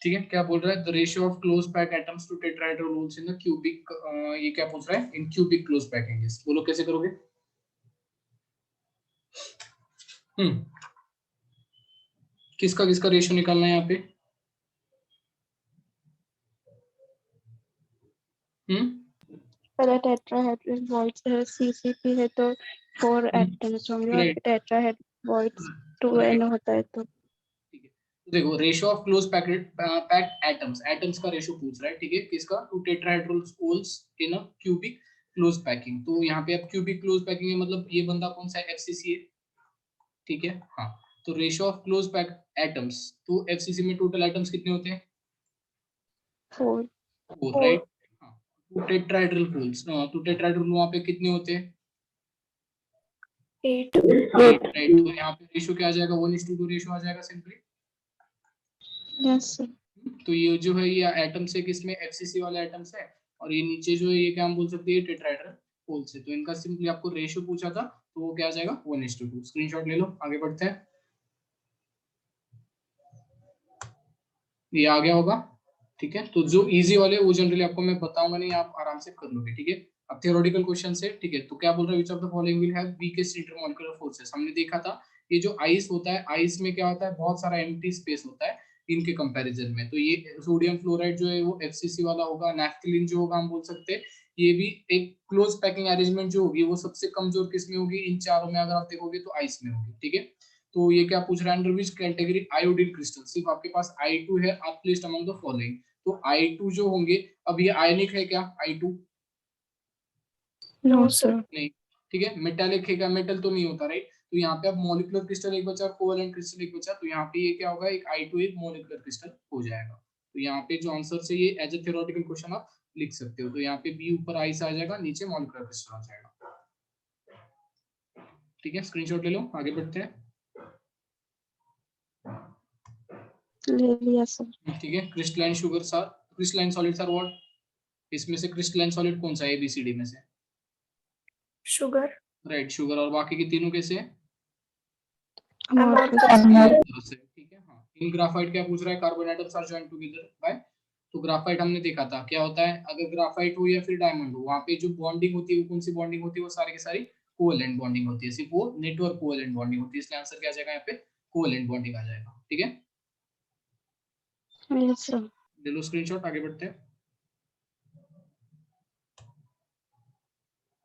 ठीक है, क्या बोल रहा है, the ratio of close pack atoms to tetrahedral holes in the cubic, ये क्या पूछ रहा है, इन क्यूबिक क्लोज पैकिंग। बोलो कैसे करोगे? किसका किसका रेशियो निकालना है यहाँ पे? पहले टेट्राहेड्रल वॉइड्स है, सीसीपी है तो 4 एटम्स होंगे और टेट्राहेड्रल वॉइड्स 2n होता है तो ठीक है, तो देखो ratio of close packed atoms, atoms का रेशियो पूछ रहा है, ठीक है, किसका, to tetrahedral holes in a cubic close packing. तो यहाँ पे अब क्यूबिक क्लोज पैकिंग है, मतलब ये बंदा कौन सा है, एफसीसी है, ठीक है। हाँ, तो ratio of close packed atoms, तो एफसीसी में टोटल एटम्स कितने होते हैं? 4 राइट। हाँ, to tetrahedral holes, to tetrahedral वहां पे कितने होते हैं? 8 राइट, तो यहाँ पे रेशियो क्या आ जाएगा, 1:2 रेशियो आ जाएगा सिंपली। Yes sir. तो ये जो है ये एटम्स है, किसमें, एफसीसी वाले एटम्स है, और ये नीचे जो है ये क्या हम बोल सकते हैं, टेट्राहेड्रल होल्स है। तो इनका सिंपली आपको रेशियो पूछा था, तो वो क्या आ जाएगा, 1:2। स्क्रीनशॉट ले लो, आगे बढ़ते हैं। ये आ गया होगा, ठीक है। तो जो इजी वाले वो जनरली आपको मैं बताऊंगा नहीं, आप आराम से कर लोगे, ठीक है। अब थियोरेटिकल क्वेश्चन है, ठीक है। तो क्या बोल रहा है, विच of the following will have weakest intermolecular forces. हमने देखा था ये जो आइस होता है, आइस में क्या होता है, बहुत सारा एम्प्टी स्पेस होता है इनके कंपैरिजन में। तो ये सोडियम फ्लोराइड जो है वो एफसीसी वाला होगा, नैफ्थलीन जो होगा हम बोल सकते हैं ये भी एक क्लोज पैकिंग अरेंजमेंट जो होगी वो सबसे कमजोर किसमें होगी, इन चारों में अगर आप देखोगे तो आइस में होगी, ठीक है। तो ये क्या पूछ रहा है, under which category iodine crystal, सिर्फ आपके पास I2 है, आप प्लेस्ड अमंग द फॉलोइंग। तो I2 जो होंगे, अब ये आयनिक है क्या I2? No sir. नहीं, ठीक है। मेटालिक है क्या, मेटल तो नहीं होता, राइट। तो यहाँ पे अब मॉलिक्यूलर क्रिस्टल एक बचा, कोवेलेंट क्रिस्टल एक बचा, तो यहाँ पे ये क्या होगा, एक I2 एक मॉलिक्यूलर क्रिस्टल हो जाएगा। तो यहाँ पे जो आंसर है ये एज ए थ्योरेटिकल क्वेश्चन आप लिख सकते हो। तो यहाँ पे बी ऊपर आइस आ जाएगा, नीचे मॉलिक्यूलर क्रिस्टल आ जाएगा, ठीक है। स्क्रीनशॉट ले लो, आगे बढ़ते हैं। ले लिया सर। ठीक है, crystalline sugar sir, crystalline solids are what, इसमें से क्रिस्टलाइन सॉलिड कौन सा है एबीसीडी में से? शुगर। Right, sugar. और बाकी के तीनों कैसे हैं? अमोर्फस। ठीक है। हाँ, इन ग्राफाइट क्या पूछ रहा है, carbon atoms are joint together by. तो ग्राफाइट हमने देखा था क्या होता है, अगर ग्राफाइट हो या फिर डायमंड हो, वहां पे जो बॉन्डिंग होती है वो कौन सी बॉन्डिंग होती है, वो सारी की सारी कोवेलेंट बॉन्डिंग होती है, सिर्फ वो नेटवर्क कोवेलेंट बॉन्डिंग होती है। इसलिए आंसर क्या आ जाएगा यहाँ पे, कोवेलेंट बॉन्डिंग आ जाएगा, ठीक है। Yes sir. ले लो स्क्रीनशॉट, आगे बढ़ते हैं।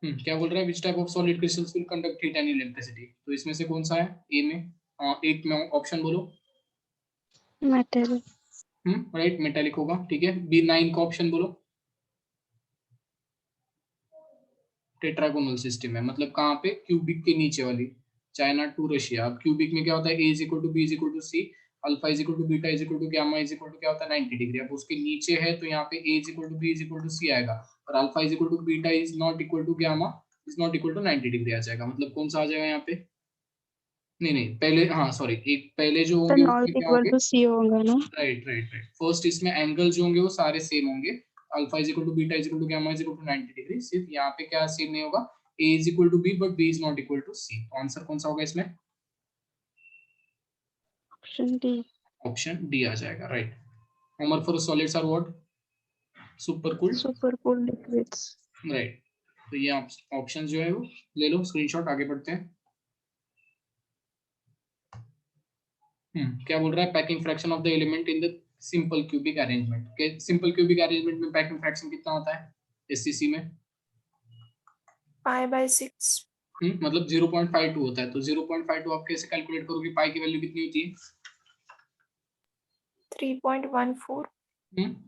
क्या बोल रहा है, which type of solid crystals will conduct heat and electricity. तो इसमें से कौन सा है, ए में, 8 में ऑप्शन बोलो। मेटल। राइट, मेटालिक होगा, ठीक है। बी 9 का ऑप्शन बोलो। टेट्रागोनल सिस्टम है, मतलब कहाँ पे, क्यूबिक के नीचे वाली, चाइना टू रशिया। अब क्यूबिक में क्या होता है, a is equal to b is equal to c, alpha is equal to beta is equal to gamma is equal to क्या होता है 90 डिग्री। अब उसके नीचे है तो यहाँ पे a is equal to b is equal to c आएगा, और alpha is equal to beta is not equal to gamma is not equal to 90 degree आ जाएगा। मतलब कौन सा आ जाएगा यहाँ पे, नहीं नहीं पहले, हाँ सॉरी, एक पहले जो तो होंगे नॉट उसमें क्या इक्वल होंगे, टू सी होगा ना। Right right right. फर्स्ट इसमें एंगल जो होंगे वो सारे सेम होंगे, alpha is equal to beta is equal to gamma is equal to 90 degree. सिर्फ यहाँ पे क्या सेम नहीं होगा, a is equal to b but b is not equal to c। तो आंसर कौन सा होगा इसमें, ऑप्शन डी। ऑप्शन डी आ जाएगा, right. Amorphous solids are what, super cooled, super cool liquids. Right. तो ये ऑप्शन जो है वो ले लो स्क्रीनशॉट, आगे बढ़ते हैं। क्या बोल रहा है, packing fraction of the element in the simple cubic arrangement. के सिंपल क्यूबिक अरेंजमेंट में पैकिंग फ्रैक्शन कितना होता है एससीसी में, π/6। मतलब 0.52 होता है। तो 0.52 आप कैसे कैलकुलेट करोगे, पाई की वैल्यू कितनी होती है, 3.14।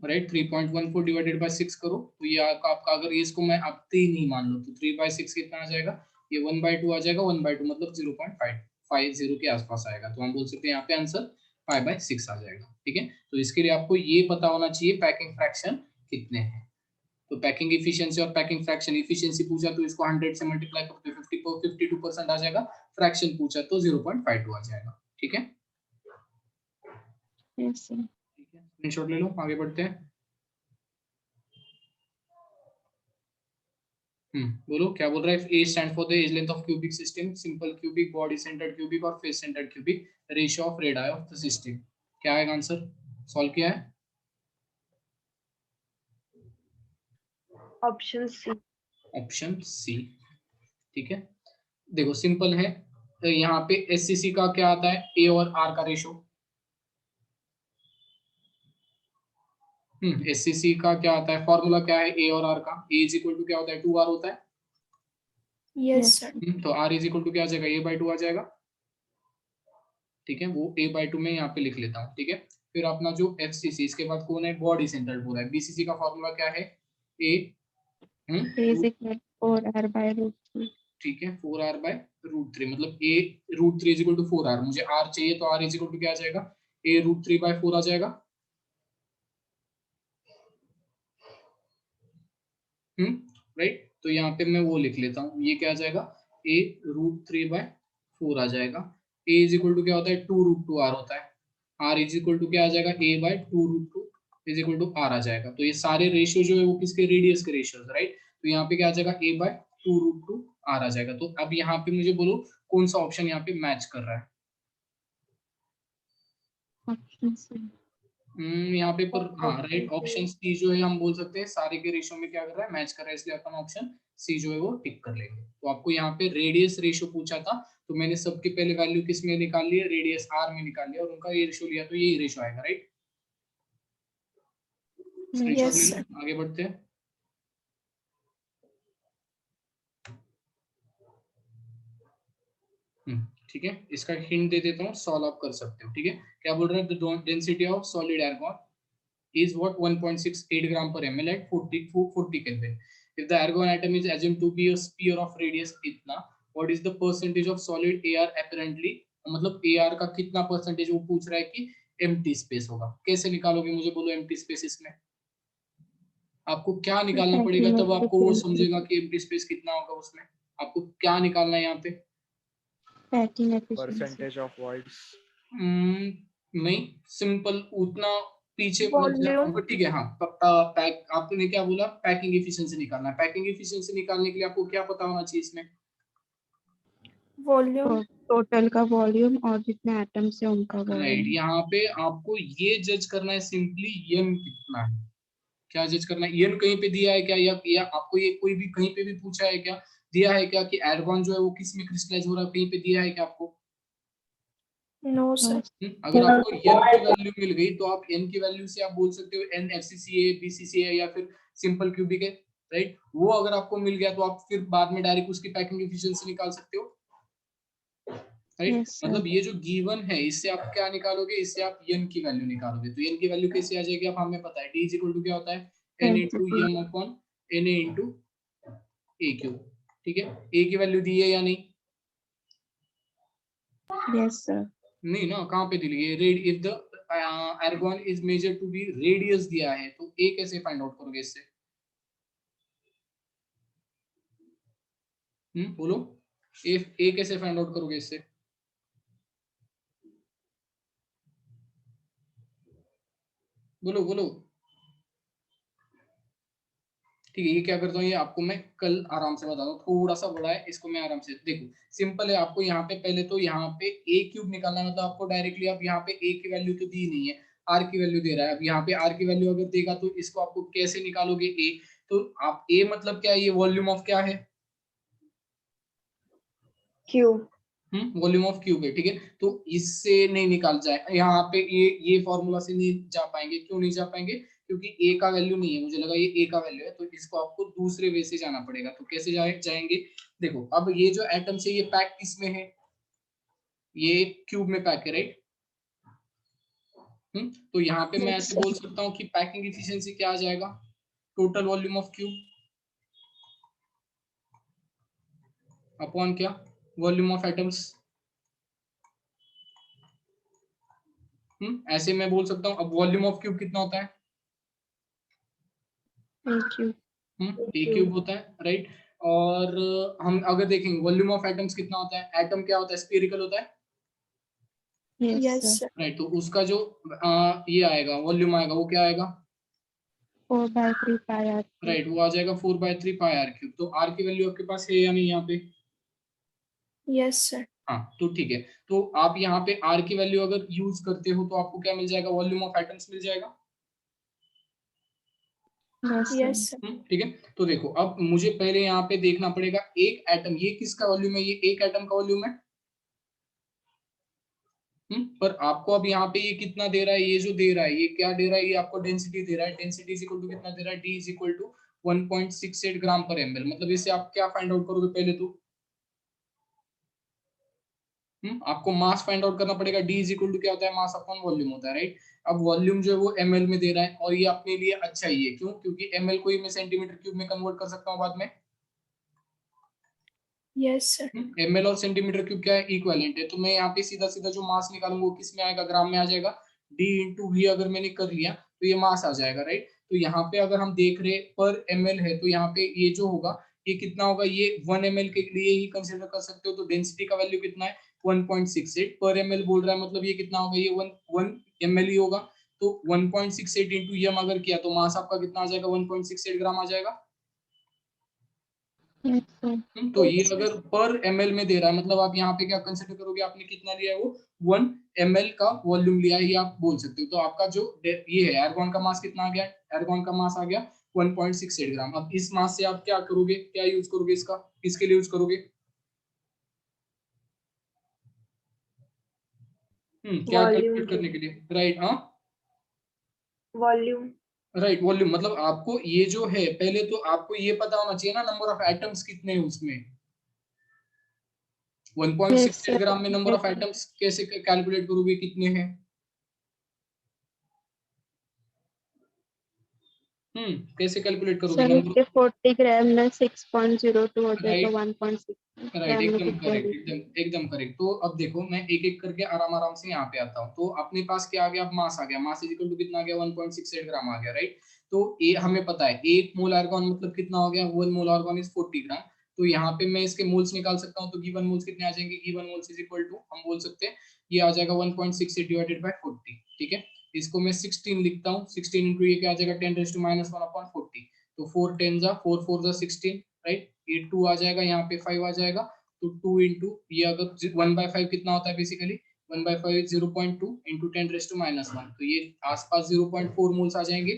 राइट। 3.14 डिवाइडेड बाय 6 करो, तो ये आपका अगर ये इसको मैं अब ही नहीं मान लो तो 3/6 कितना आ जाएगा, ये 1/2 आ जाएगा। 1/2 मतलब 0.550 के आसपास आएगा। तो हम बोल सकते हैं यहाँ पे आंसर 5/6 आ जाएगा, ठीक है। तो इसके लिए आपको ये पता होना चाहिए पैकिंग फ्रैक्शन कितने हैं। तो पैकिंग इफिशिएंसी और पैकिंग फ्रैक्शन, इफिशिएंसी पूछा तो इसको 100 से मल्टीप्लाई करोगे 52% आ जाएगा, फ्रैक्शन पूछा तो 0.52 आ जाएगा, ठीक है। Yes sir. ठीक है, स्क्रीनशॉट ले लो, आगे बढ़ते हैं। बोलो क्या बोल रहा है, a stand for the edge length of cubic system, simple cubic, body centered cubic और face centered cubic, ratio of radii of the system. क्या आएगा आंसर, सॉल्व किया है, ऑप्शन सी। ऑप्शन सी, ठीक है। देखो सिंपल है, तो यहाँ पे एससीसी का क्या आता है, ए और आर का रेशो। एससीसी का क्या आता है, फॉर्मूला क्या है ए और आर का, ए इज इक्वल टू क्या होता है, 2r होता है। Yes sir. तो r इज इक्वल टू क्या आ जाएगा, a/2 आ जाएगा, ठीक है। वो a/2 में यहाँ पे लिख लेता हूँ, ठीक है। फिर अपना जो एफसीसी, इसके बाद कौन है, बॉडी सेंटर्ड बोला है। बीसीसी का फॉर्मूला क्या है, ए इज इक्वल 4r/√3। ठीक है, 4r/√3, मतलब a√3 is equal to 4r। मुझे r चाहिए तो r इज इक्वल टू क्या आ जाएगा, a√3/4 आ जाएगा। राइट, तो यहाँ पे मैं वो लिख लेता हूँ, ये क्या आ जाएगा, a√3/4 आ जाएगा। a इज इक्वल टू क्या होता है, 2√2r होता है। r इज इक्वल टू क्या आ जाएगा, a/2√2 is equal to r आ जाएगा। तो ये सारे रेशियो जो है वो किसके, रेडियस के रेशियो, राइट। तो यहाँ पे क्या आ जाएगा, a/2√2 r आ जाएगा। तो अब यहाँ पे मुझे बोलो कौन सा ऑप्शन यहाँ पे मैच कर रहा है। Option C. यहाँ पे पर हाँ राइट, ऑप्शन सी जो है हम बोल सकते हैं सारे के रेशियो में क्या कर रहा है, मैच कर रहा है, इसलिए अपन ऑप्शन सी जो है वो टिक कर लेंगे। तो आपको यहाँ पे रेडियस रेशियो पूछा था, तो मैंने सबके पहले वैल्यू किस में निकाल लिया, रेडियस आर में निकाल लिया और उनका ये रेशियो लिया, तो यही रेशियो आएगा, राइट। स्क्रीनशॉट ले लो, आगे बढ़ते हैं। ठीक है, इसका हिंट दे देता हूँ, सॉल्व आप कर सकते हो, ठीक है। क्या बोल रहे हैं, the density of solid argon is what 1.68 gram per ml at 40 Kelvin. If the argon atom is assumed to be a sphere of radius इतना, what is the percentage of solid AR apparently, मतलब AR का कितना percentage वो पूछ रहा है कि empty space होगा। कैसे निकालोगे मुझे बोलो एम्प्टी स्पेस, इसमें आपको क्या निकालना पड़ेगा, तब आपको वो समझेगा कि एम्प्टी स्पेस कितना होगा। उसमें आपको क्या निकालना है यहाँ पे, packing efficiency, percentage of voids. नहीं, सिंपल उतना पीछे मतलब ठीक है। हाँ, पैक आपने क्या बोला, पैकिंग एफिशिएंसी निकालना है। पैकिंग एफिशिएंसी निकालने के लिए आपको क्या पता होना चाहिए इसमें, वॉल्यूम, टोटल का वॉल्यूम और जितने एटम्स है उनका राइट। वॉल्यूम। यहाँ पे आपको ये जज करना है सिंपली एन कितना है, क्या जज करना है, एन कहीं पे दिया है क्या, या आपको ये कोई भी कहीं पे भी पूछा है क्या, दिया है क्या कि आर्गन जो है वो किस में क्रिस्टलाइज हो रहा है, कहीं पे दिया है क्या आपको। No sir. अगर आपको n की वैल्यू मिल गई तो आप n की वैल्यू से आप बोल सकते हो n FCC है, BCC है या फिर सिंपल क्यूबिक है, राइट। वो अगर आपको मिल गया तो आप फिर बाद में डायरेक्ट उसकी पैकिंग एफिशिएंसी निकाल सकते हो, राइट। मतलब ये जो गिवन है इससे आप क्या निकालोगे, इससे आप n की वैल्यू निकालोगे। तो n की वैल्यू कैसे आ जाएगी, अब हमें पता है d इज इक्वल टू क्या होता है, n into m upon na into a cube, ठीक है। a की वैल्यू दी है या नहीं, यस सर। नहीं ना, कहाँ पे दी है, read if the argon is measure to be radius दिया है, तो ए कैसे फाइंड आउट करोगे इससे, बोलो, ए कैसे फाइंड आउट करोगे इससे, बोलो बोलो। ठीक है, ये क्या करता हूँ, ये आपको मैं कल आराम से बताता हूँ, थोड़ा सा बड़ा है, इसको मैं आराम से देखो। सिंपल है, आपको यहाँ पे पहले तो यहाँ पे ए क्यूब निकालना है, मतलब आपको डायरेक्टली आप यहाँ पे ए की वैल्यू तो दी नहीं है, आर की वैल्यू दे रहा है। अब यहाँ पे आर की वैल्यू अगर देगा तो इसको आपको कैसे निकालोगे ए, तो आप ए मतलब क्या है, ये वॉल्यूम ऑफ क्या है, क्यूब। वॉल्यूम ऑफ क्यूब है, ठीक है। तो इससे नहीं निकाल जाए, यहाँ पे ये फॉर्मूला से नहीं जा पाएंगे, क्यों नहीं जा पाएंगे, क्योंकि ए का वैल्यू नहीं है, मुझे लगा ये ए का वैल्यू है, तो इसको आपको दूसरे वे से जाना पड़ेगा। तो कैसे जाएंगे, देखो अब ये जो एटम से ये पैक किस में है, ये क्यूब में पैक है, राइट। तो यहाँ पे मैं ऐसे बोल सकता हूँ कि पैकिंग एफिशिएंसी क्या आ जाएगा, total volume of cube upon क्या, वॉल्यूम ऑफ एटम्स। ऐसे मैं बोल सकता हूँ। अब वॉल्यूम ऑफ क्यूब कितना होता है, ए क्यूब होता है, राइट। और हम अगर देखेंगे वॉल्यूम ऑफ एटम्स कितना होता है, एटम क्या होता है, स्फीरिकल होता है, यस राइट। तो उसका जो ये आएगा वॉल्यूम आएगा, वो क्या आएगा, 4/3 पाई आर, राइट, वो आ जाएगा 4/3 पाई आर क्यूब। तो आर की वैल्यू आपके पास है या नहीं यहाँ पे, यस सर। हाँ तो ठीक है। तो आप यहाँ पे आर की वैल्यू अगर यूज करते हो तो आपको क्या मिल जाएगा, वॉल्यूम ऑफ एटम्स मिल जाएगा, Yes. ठीक है। तो देखो अब मुझे पहले यहाँ पे देखना पड़ेगा एक एटम, ये किसका वॉल्यूम है, ये एक एटम का वॉल्यूम है। पर आपको अब यहाँ पे ये कितना दे रहा है, ये जो दे रहा है ये क्या दे रहा है, ये आपको डेंसिटी दे रहा है। डेंसिटी इज इक्वल टू कितना दे रहा है, डी इज इक्वल टू 1.68 ग्राम पर एमएल। मतलब इससे आप क्या फाइंड आउट करोगे पहले तो आपको मास फाइंड आउट करना पड़ेगा। डी इज इक्वल टू क्या होता है, मास अपॉन वॉल्यूम होता है, राइट। अब वॉल्यूम जो है वो एमएल में दे रहा है और ये अपने लिए अच्छा ही है, क्यों, क्योंकि एमएल को ही मैं सेंटीमीटर क्यूब में कन्वर्ट कर सकता हूँ बाद में। Yes, sir. एमएल और सेंटीमीटर क्यूब क्या है, इक्विवेलेंट है। तो मैं यहाँ पे सीधा सीधा जो मास निकालूंगा वो किस में आएगा, ग्राम में आ जाएगा। डी इंटू वी अगर मैंने कर लिया तो ये मास आ जाएगा, राइट। तो यहाँ पे अगर हम देख रहे पर एमएल है तो यहाँ पे ये जो होगा ये कितना होगा, ये 1 ml के लिए ही कंसीडर कर सकते हो। तो डेंसिटी का वैल्यू कितना है, 1.68 पर ml बोल रहा है, मतलब ये कितना होगा, ये 1 ml ही होगा। तो 1.68 इंटू एम अगर किया तो मास आपका कितना आ जाएगा, 1.68 ग्राम आ जाएगा। Yes, sir. तो ये अगर पर ml में दे रहा है, मतलब आप यहाँ पे क्या कंसिडर करोगे, आपने कितना लिया है, वो 1 ml का वॉल्यूम लिया है, ये आप बोल सकते हो। तो आपका जो ये है एर्गॉन का मास कितना आ गया, एर्गॉन का मास आ गया 1.68 ग्राम। अब इस मास से आप क्या करोगे, क्या यूज करोगे, इसका किसके लिए यूज करोगे, क्या कैलकुलेट करने के लिए, राइट। हाँ, Volume. Right, volume. मतलब आपको ये जो है पहले तो आपको ये पता होना चाहिए ना नंबर ऑफ एटम्स कितने हैं उसमें। 1.68 ग्राम में नंबर ऑफ एटम्स कैसे कैलकुलेट करोगे, कितने हैं। कैसे कैलकुलेट करोगे सर नंबर। इसके 40 ग्राम में 6.02 हो जाए तो राइट, 1.6 राइट, ग्राम में एकदम कितना करेक्ट, होगा? एकदम करेक्ट। तो अब देखो मैं एक एक करके आराम आराम से यहाँ पे आता हूँ। तो अपने पास क्या आ गया, अब मास आ गया, मास इज इक्वल टू कितना आ गया, 1.68 ग्राम आ गया, राइट। तो ये हमें पता है एक मोल आर्गन मतलब कितना हो गया, 1 मोल आर्गन इज 40 ग्राम। तो यहाँ पे मैं इसके मोल्स निकाल सकता हूँ। तो गिवन मोल्स कितने आ जाएंगे, given moles is equal to हम बोल सकते हैं ये आ जाएगा 1.68 डिवाइडेड बाय 40, ठीक है। इसको मैं 16 लिखता हूँ, 16 इंटू ये क्या आ जाएगा, 10 रेज़ टू माइनस 1 अपॉन 40। तो 4 10 जा 4 4 जा 16, राइट। ये 2 आ जाएगा, यहाँ पे 5 आ जाएगा। तो 2 इंटू ये अगर 1/5 कितना होता है basically, 1/5 0.2 into 10 raise to minus 1। तो ये आसपास 0.4 मोल्स आ जाएंगे।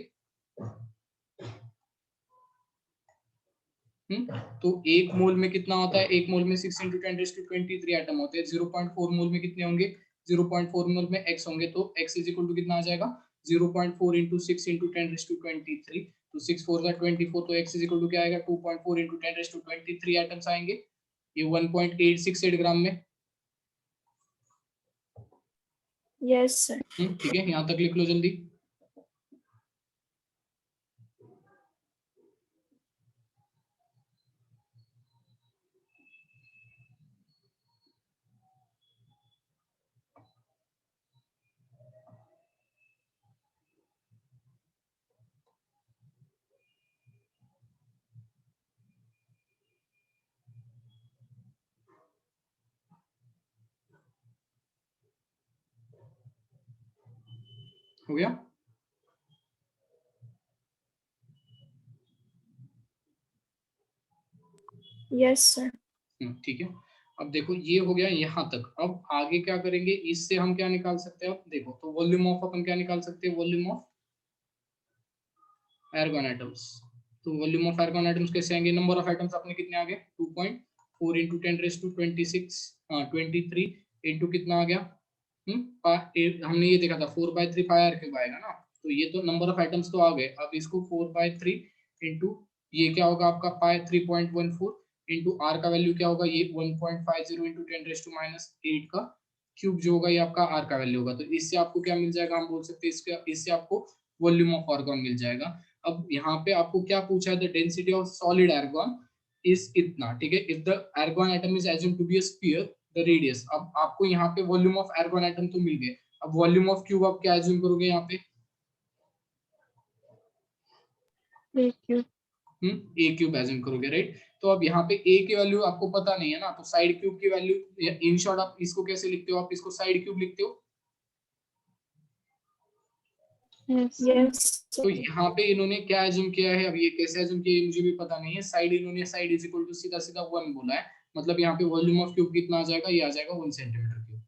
तो एक मोल में कितना होता है, एक मोल में 6 इंटू 10 रेज़ टू 23 एटम होते हैं। 0.4 मोल में कितने होंगे, 0.4 मोल में x होंगे। तो x इज इक्वल टू कितना आ जाएगा, 0.4 इंटू 6 इंटू 10 रेज़ टू 23। तो 6 4 का 24। तो x इज इक्वल टू क्या आएगा, 2.4 इंटू 10 रेज़ टू 23 एटम्स आएंगे। ये 1.868 ग्राम में। Yes sir. ठीक है, यहाँ तक लिख लो जल्दी। हो गया, यस सर। ठीक है। अब देखो ये हो गया यहाँ तक। अब आगे क्या करेंगे, इससे हम क्या निकाल सकते हैं, अब देखो तो वॉल्यूम ऑफ अपन क्या निकाल सकते हैं, वॉल्यूम ऑफ एर्गॉन एटम्स। तो वॉल्यूम ऑफ एर्गॉन एटम्स कैसे आएंगे, नंबर ऑफ एटम्स अपने कितने आ गए, 2.4 इंटू 10 रेज़ टू 26 23 इंटू कितना आ गया, हमने ये देखा था 4/3 फायर क्यूब आएगा ना। तो ये तो नंबर ऑफ एटम्स तो आ गए। अब इसको 4/3 इंटू ये क्या होगा आपका पाई 3.14 इंटू आर का वैल्यू क्या होगा, ये 1.50 इंटू 10 रेज़ टू माइनस 8 का क्यूब जो होगा, ये आपका आर का वैल्यू होगा। तो इससे आपको क्या मिल जाएगा, हम बोल सकते हैं इससे आपको वॉल्यूम ऑफ आर्गन मिल जाएगा। अब यहाँ पे आपको क्या पूछा है, the density of solid argon is इतना, ठीक है। If the argon atom is assumed to be a sphere, the radius. अब आपको यहाँ पे वॉल्यूम ऑफ आर्गन एटम तो मिल गए। अब वॉल्यूम ऑफ क्यूब आप क्या एज्यूम करोगे यहाँ पे, ए क्यूब एज्यूम करोगे, राइट। तो अब यहाँ पे ए की वैल्यू आपको पता नहीं है ना, तो साइड क्यूब की वैल्यू, इन शॉर्ट आप इसको कैसे लिखते हो, आप इसको साइड क्यूब लिखते हो। यस। तो यहाँ पे इन्होंने क्या एज्यूम किया है, अब ये कैसे एज्यूम किया है मुझे भी पता नहीं है। साइड इन्होंने साइड इज इक्वल टू सीधा सीधा 1 बोला है। मतलब यहाँ पे वॉल्यूम ऑफ क्यूब कितना आ जाएगा, ये आ जाएगा 1 सेंटीमीटर क्यूब,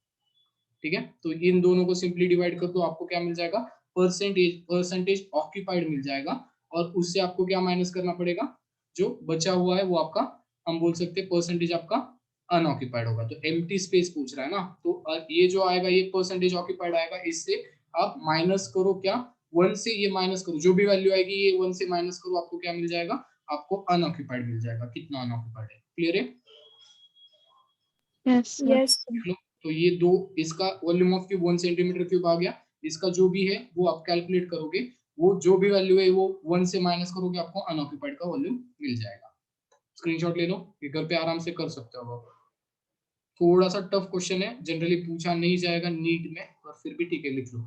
ठीक है। तो इन दोनों को सिंपली डिवाइड कर दो, आपको क्या मिल जाएगा, परसेंटेज ऑक्यूपाइड मिल जाएगा। और उससे आपको क्या माइनस करना पड़ेगा, जो बचा हुआ है वो आपका, हम बोल सकते हैं परसेंटेज आपका अनऑक्यूपाइड होगा। तो एम्प्टी स्पेस पूछ रहा है ना, तो ये जो आएगा ये परसेंटेज ऑक्यूपाइड आएगा, इससे आप माइनस करो क्या, 1 से ये माइनस करो, जो भी वैल्यू आएगी ये 1 से माइनस करो, आपको क्या मिल जाएगा, आपको अनऑक्यूपाइड मिल जाएगा, कितना अनऑक्यूपाइड है। क्लियर है? Yes, sir. देख लो, तो ये दो, इसका volume of cube 1 centimetre cube आ गया, इसका जो भी है वो आप कैलकुलेट करोगे, वो जो भी वैल्यू है वो 1 से माइनस करोगे, आपको अनऑक्यूपाइड का वॉल्यूम मिल जाएगा। स्क्रीनशॉट ले लो, ये घर पे आराम से कर सकते हो आप। थोड़ा सा टफ क्वेश्चन है, जनरली पूछा नहीं जाएगा नीट में, पर फिर भी ठीक है, लिख लो।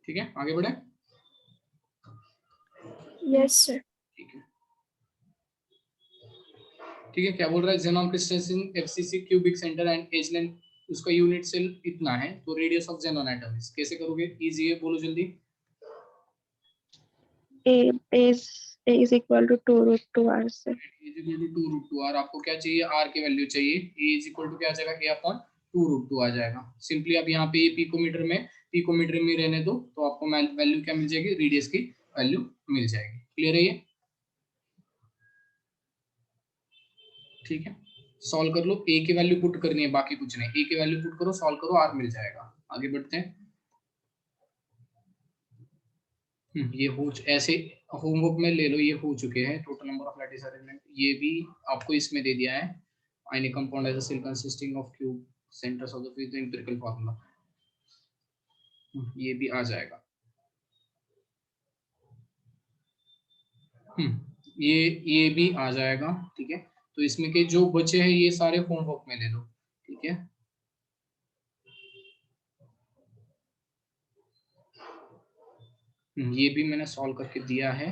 ठीक है, आगे बढ़े। Yes, sir. ठीक है, ठीक है, क्या बोल रहा है, xenon crystallization FCC cubic centre and edge length, उसका यूनिट सेल इतना है, तो radius of xenon atom is, कैसे करोगे, इजी है, बोलो जल्दी। A is equal to 2 root 2 r, sir. A is equal to 2 root 2 r, आपको क्या चाहिए, r की वैल्यू चाहिए, A is equal to क्या आ जाएगा, a अपॉन 2 root 2 आ जाएगा। सिंपली अब यहाँ पे ये पिकोमीटर में रहने दो, तो आपको वैल्यू क्या मिल जाएगी, रेडियस की वैल्यू मिल जाएगी। क्लियर है ये? ठीक है, सॉल्व कर लो, a की वैल्यू पुट करनी है, बाकी कुछ नहीं, a की वैल्यू पुट करो, सॉल्व करो, r मिल जाएगा। आगे बढ़ते हैं। ये हो ऐसे होमवर्क में ले लो, ये हो चुके हैं, total number of lattice arrangement, ये भी आपको इसमें दे दिया है, आयनिक compound as a cell consisting of cube centres of the physics empirical formula, ये भी आ जाएगा। ये भी आ जाएगा। ठीक है, तो इसमें के जो बचे हैं ये सारे होमवर्क में ले लो। ठीक है, ये भी मैंने सॉल्व करके दिया है।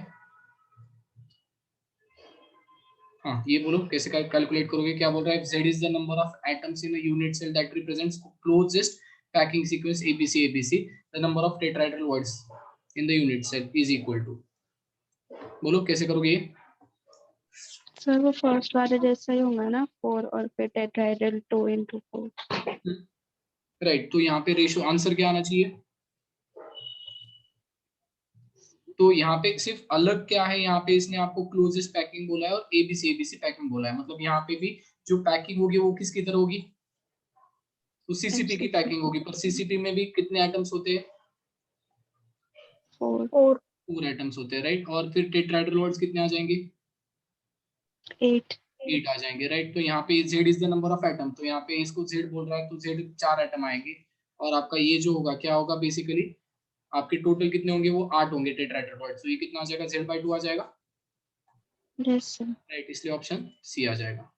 हाँ, ये बोलो कैसे कैलकुलेट करोगे, क्या बोल रहा है, z is the number of atoms in a unit cell that represents closest packing sequence ABC the number of tetrahedral words in the unit cell is equal to, बोलो कैसे करोगे ये। सर वो फर्स्ट वाले जैसा ही होगा ना, 4 और फिर टेट्राहेड्रल 2 into 4. राइट, तो यहाँ पे रेशियो आंसर क्या आना चाहिए, तो यहाँ पे सिर्फ अलग क्या है, यहाँ पे इसने आपको क्लोजेस्ट पैकिंग बोला है और ABC पैकिंग बोला है, मतलब यहाँ पे भी जो पैकिंग होगी वो किसकी तरह होगी, तो CCP की पैकिंग होगी, पर CCP में भी कितने एटम्स होते हैं, 4 एटम्स होते हैं, राइट, और फिर टेट्राहेड्रल वर्ड्स कितने आ जाएंगे, 8. 8 आ जाएंगे, राइट। तो यहाँ पे z is the number of atom, तो यहाँ पे इसको z बोल रहा है, तो z 4 एटम आएंगे, और आपका ये जो होगा क्या होगा, बेसिकली आपके टोटल कितने होंगे, वो 8 होंगे टेट्राहेड्रल वर्ड्स, तो ये कितना आ जाएगा, z/2 आ जाएगा, Yes, sir. राइट, इसलिए ऑप्शन सी आ जाएगा।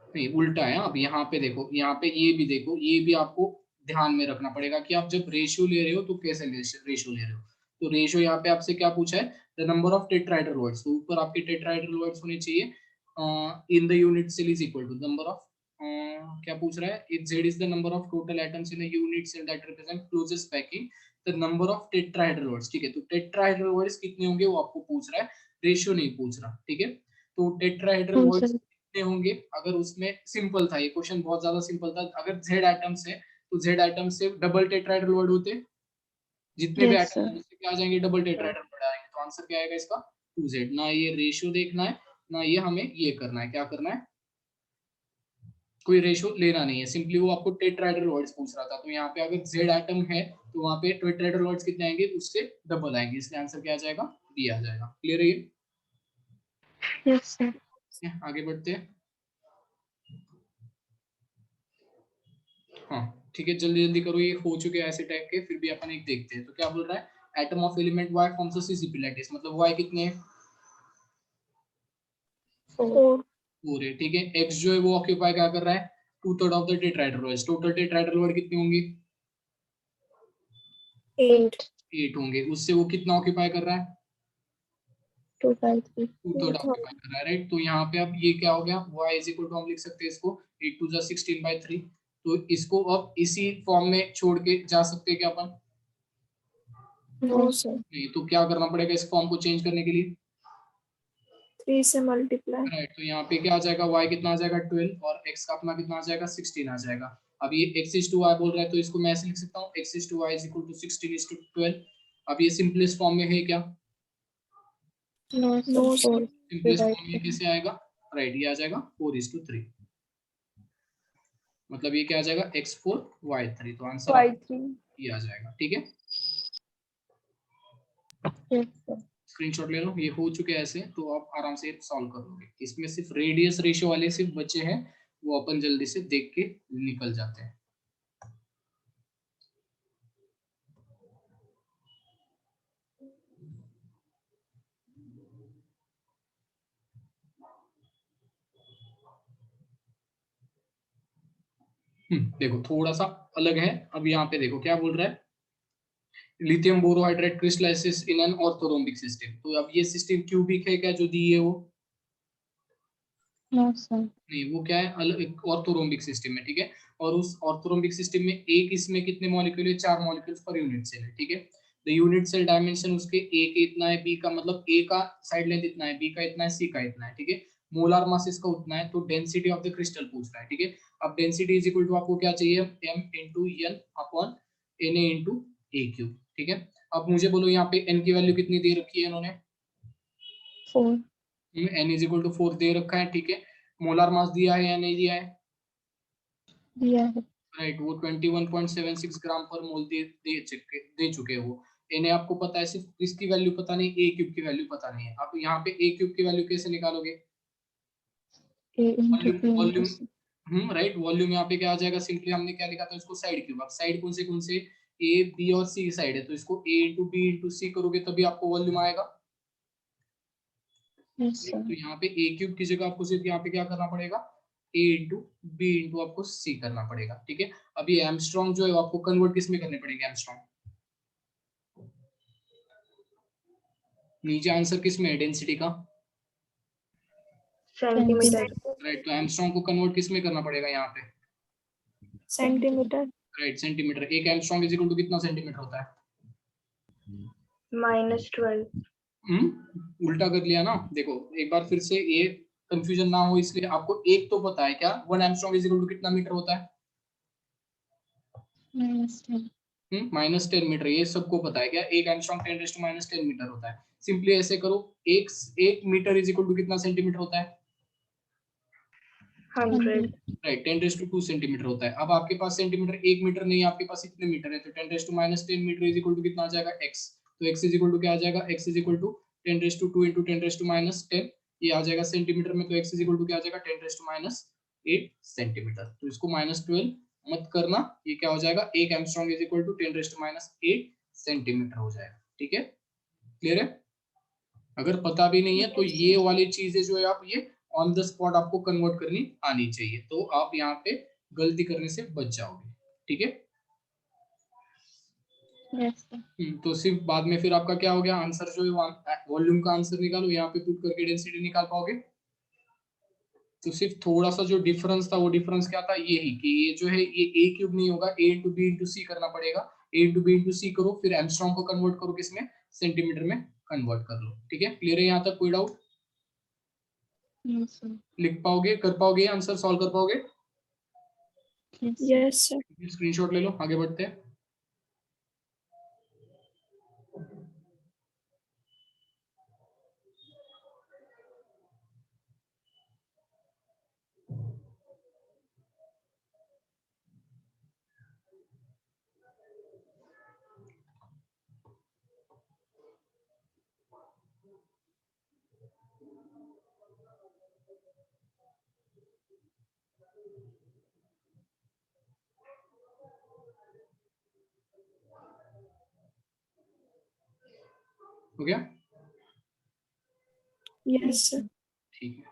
नहीं, उल्टा है, अब यहाँ पे देखो, यहाँ पे ये भी देखो, ये भी आपको ध्यान में रखना पड़ेगा कि आप जब रेशियो ले रहे हो तो कैसे रेशियो ले रहे हो। तो रेशियो यहाँ पे आपसे क्या पूछा है, the number of tetrahedral words, तो ऊपर आपके टेट्राहेड्रल वर्ड्स होने चाहिए in the unit cell is equal to number of, क्या पूछ रहा है, it z is the number of total atoms in a unit cell that represent closest packing the number of tetrahedral words. ठीक है, तो tetrahedral words कितने होंगे वो आपको पूछ रहा है, रेशियो नहीं पूछ रहा। ठीक है, तो टेट्राहेड्रल कौन वर्ड्स सा? कितने होंगे, अगर उसमें सिंपल था, ये क्वेश्चन बहुत ज्यादा सिंपल था, अगर z एटम्स है तो z एटम्स से डबल टेट्राहेड्रल वर्ड होते, जितने भी Yes, एटम sir. है उससे क्या आ जाएंगे, डबल टेट्राहेड्रल वर्ड आएंगे, तो आंसर क्या आएगा इसका, 2z। ना ये रेशियो देखना है, ना ये हमें ये करना है, क्या करना है, कोई रेशियो लेना नहीं है, सिंपली वो आपको टेट्राहेड्रल वर्ड्स पूछ रहा था, तो यहाँ पे अगर z एटम है तो वहाँ पे टेट्राहेड्रल वर्ड्स कितने आएंगे, उससे डबल आएंगे, इसलिए आंसर क्या आ जाएगा, बी आ जाएगा। क्लियर है ये? Yes, sir. आगे बढ़ते हैं। हाँ, ठीक है, जल्दी जल्दी करो, ये हो चुके हैं ऐसे टाइप के, फिर भी अपन एक देखते हैं। तो क्या बोल रहा है, atom of element y forms a CCP lattice, मतलब y कितने हैं, 4. पूरे। ठीक है, x जो है वो ऑक्यूपाई क्या कर रहा है, 2/3 of the tetrahedral words, total tetrahedral word कितने होंगे, 8. 8 होंगे, उससे वो कितना ऑक्यूपाई कर रहा है, 2/3. 2/3 ऑक्यूपाई कर रहा है, राइट। तो यहाँ पे अब ये क्या हो गया, y इज इक्वल टू, हम लिख सकते हैं इसको 8 2 16/3, तो इसको अब इसी फॉर्म में छोड़ के जा सकते हैं क्या अपन, नो सर। नहीं, तो क्या करना पड़ेगा इस फॉर्म को चेंज करने के लिए? 3 से मल्टीप्लाई। राइट, तो यहाँ पे क्या आ जाएगा, y कितना आ जाएगा 12 और x का अपना कितना आ जाएगा 16 आ जाएगा। अब ये x is to y बोल रहा है तो इसको मैं ऐसे लिख सकता हूँ x is to y is equal to 16 is to 12। अब ये सिंपलेस्ट फॉर्म में है क्या? No sir. सिंपलेस्ट फॉर्म में कैसे आएगा? राइट, ये आ जाएगा 4 is to 3, मतलब ये क्या आ जाएगा x4 y3, तो आंसर ये आ जाएगा। ठीक है, स्क्रीनशॉट ले लो, ये हो चुके हैं ऐसे, तो आप आराम से सॉल्व कर लोगे। इसमें सिर्फ रेडियस रेशियो वाले सिर्फ बचे हैं, वो अपन जल्दी से देख के निकल जाते हैं। देखो थोड़ा सा अलग है। अब यहाँ पे देखो क्या बोल रहा है, lithium borohydrate crystallises in an orthorhombic system. तो अब ये सिस्टम क्यूबिक है क्या जो दी है वो? No sir. नहीं, वो क्या है, अलग एक ऑर्थोरोम्बिक सिस्टम है। ठीक है, और उस ऑर्थोरोम्बिक सिस्टम में एक इसमें कितने मॉलिक्यूल है, 4 मॉलिक्यूल्स पर यूनिट सेल है। ठीक है, द यूनिट सेल डायमेंशन उसके ए के इतना है, बी का मतलब ए का साइड लेंथ इतना है, बी का इतना है, सी का इतना है। ठीक है, मोलार मास इसका उतना है, तो डेंसिटी ऑफ द क्रिस्टल पूछ रहा है। ठीक है, अब डेंसिटी इज इक्वल टू आपको क्या चाहिए, m into n upon n a into a cube. ठीक है, अब मुझे बोलो यहाँ पे n की वैल्यू कितनी दे रखी है इन्होंने? 4 n इज इक्वल टू 4 दे रखा है। ठीक है, मोलार मास दिया है या नहीं दिया है? दिया है। राइट, वो 21.76 ग्राम पर मोल दे चुके हैं वो। इन्हें आपको पता है, सिर्फ इसकी वैल्यू पता नहीं, ए क्यूब की वैल्यू पता नहीं है। आप यहाँ पे ए क्यूब की वैल्यू कैसे निकालोगे? A into volume P into volume C। Right, volume यहाँ पे क्या आ जाएगा, सिंपली हमने क्या लिखा था इसको, साइड क्यूब। अब साइड कौन से ए बी और सी साइड है, तो इसको ए इंटू बी इंटू सी करोगे तभी आपको वॉल्यूम आएगा। यस तो सर। यहाँ पे ए क्यूब की जगह आपको सिर्फ यहाँ पे क्या करना पड़ेगा, ए इंटू बी इंटू आपको सी करना पड़ेगा। ठीक है, अब ये एमस्ट्रॉन्ग जो है आपको कन्वर्ट किस में करने पड़ेंगे, एमस्ट्रॉन्ग नीचे आंसर किस में है, डेंसिटी का? सेंटीमीटर। राइट, तो एमस्ट्रॉन्ग को कन्वर्ट किस में करना पड़ेगा यहाँ पे? सेंटीमीटर। Right, centimetre. एक एमस्ट्रॉन्ग इज इक्वल टू कितना सेंटीमीटर होता है? -12। उल्टा कर लिया ना। देखो एक बार फिर से, ये कंफ्यूजन ना हो इसलिए आपको एक तो पता है क्या, 1 एमस्ट्रॉन्ग इज इक्वल टू कितना मीटर होता है? -10 मीटर, ये सबको पता है क्या, एक एमस्ट्रॉन्ग 10⁻⁻10 मीटर होता है। सिंपली ऐसे करो, एक मीटर इज इक्वल टू कितना सेंटीमीटर होता है? 100। राइट, 10⁻2 सेंटीमीटर होता है। अब आपके पास सेंटीमीटर 1 मीटर नहीं है, आपके पास इतने मीटर है, तो 10⁻10 मीटर इज इक्वल टू कितना आ जाएगा, x। तो x इज इक्वल टू क्या आ जाएगा, x is equal to 10⁻2 into 10⁻10, ये आ जाएगा सेंटीमीटर में, तो x इज इक्वल टू क्या आ जाएगा, 10⁻8 सेंटीमीटर। तो इसको -12 मत करना, ये क्या हो जाएगा, एक angstrom is equal to 10⁻8 centimetre हो जाएगा। ठीक है, क्लियर है? अगर पता भी नहीं है तो ये वाली चीजें जो है आप ये ऑन द स्पॉट आपको कन्वर्ट करनी आनी चाहिए, तो आप यहाँ पे गलती करने से बच जाओगे। ठीक है, तो सिर्फ बाद में फिर आपका क्या हो गया, आंसर जो है वॉल्यूम का आंसर निकालो, यहाँ पे पुट करके डेंसिटी निकाल पाओगे। तो सिर्फ थोड़ा सा जो डिफरेंस था, वो डिफरेंस क्या था, ये ही कि ये जो है ये ए क्यूब नहीं होगा, ए इंटू बी इंटू सी करना पड़ेगा। ए इंटू बी इंटू सी करो, फिर एमस्ट्रॉन्ग को कन्वर्ट करो किसमें, सेंटीमीटर में कन्वर्ट कर लो। ठीक है, क्लियर है यहाँ तक, कोई डाउट? लिख पाओगे, कर पाओगे, आंसर सॉल्व कर पाओगे? Yes sir. स्क्रीनशॉट ले लो, आगे बढ़ते हैं। हो गया? Yes sir. ठीक है,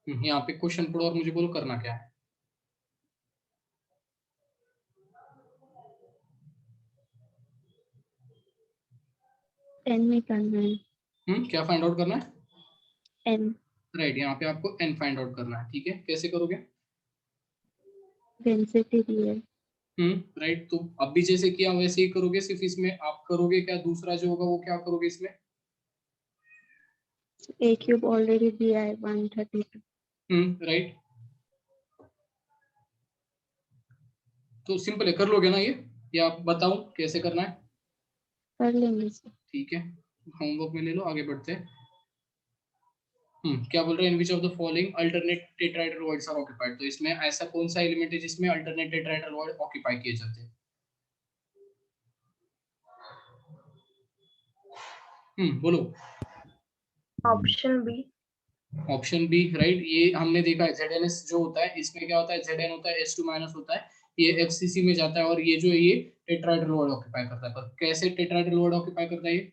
यहाँ पे क्वेश्चन पढ़ो और मुझे बोलो करना क्या है। n निकालना है। क्या फाइंड आउट करना है? n। राइट, यहाँ पे आपको n फाइंड आउट करना है। ठीक है, कैसे करोगे? डेंसिटी दी है। राइट। तो अब भी जैसे किया वैसे ही करोगे, सिर्फ इसमें आप करोगे क्या, दूसरा जो होगा वो क्या करोगे इसमें, A cube already दिया है 132. राइट। तो सिंपल है, कर लोगे ना ये, या आप बताऊं कैसे करना है? कर लेंगे सर. ठीक है, होमवर्क में ले लो, आगे बढ़ते हैं। क्या बोल रहे हैं, in which of the following alternate tetrahedral voids are occupied. तो इसमें ऐसा कौन सा एलिमेंट है जिसमें अल्टरनेट टेट्राहेड्रल वॉइड ऑक्यूपाई किए जाते हैं? बोलो। Option B. Option B, right. ये हमने देखा है ZnS जो होता है, इसमें क्या होता है, Zn होता है, H2 माइनस होता है, ये FCC में जाता है, और ये जो है ये टेट्राहेड्रल वॉइड ऑक्यूपाई करता है। पर कैसे टेट्राहेड्रल वॉइड ऑक्यूपाई करता है ये?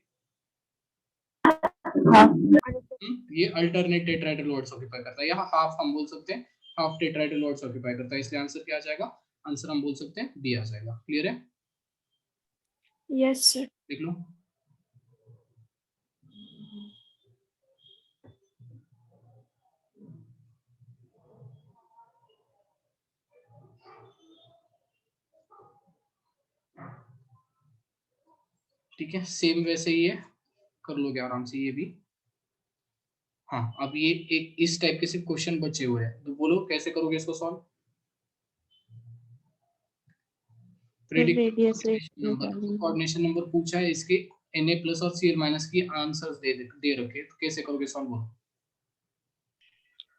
ये अल्टरनेट टेट्राहेड्रल वॉइड्स ऑक्यूपाई करता है, यहाँ हाफ हम बोल सकते हैं, हाफ टेट्राहेड्रल वॉइड्स ऑक्यूपाई करता है, इसलिए आंसर क्या आ जाएगा, आंसर हम बोल सकते हैं बी आ जाएगा। क्लियर है? Yes sir. देख लो। ठीक है, सेम वैसे ही है, कर लोगे आराम से ये भी। हाँ, अब ये एक इस टाइप के सिर्फ क्वेश्चन बचे हुए हैं, तो बोलो कैसे करोगे इसको solve. Radius coordination ratio number, निकालेंगे. कोऑर्डिनेशन नंबर पूछा है, इसके Na प्लस और Cl माइनस की आंसर्स दे रखे, तो कैसे करोगे सॉल्व, बोलो।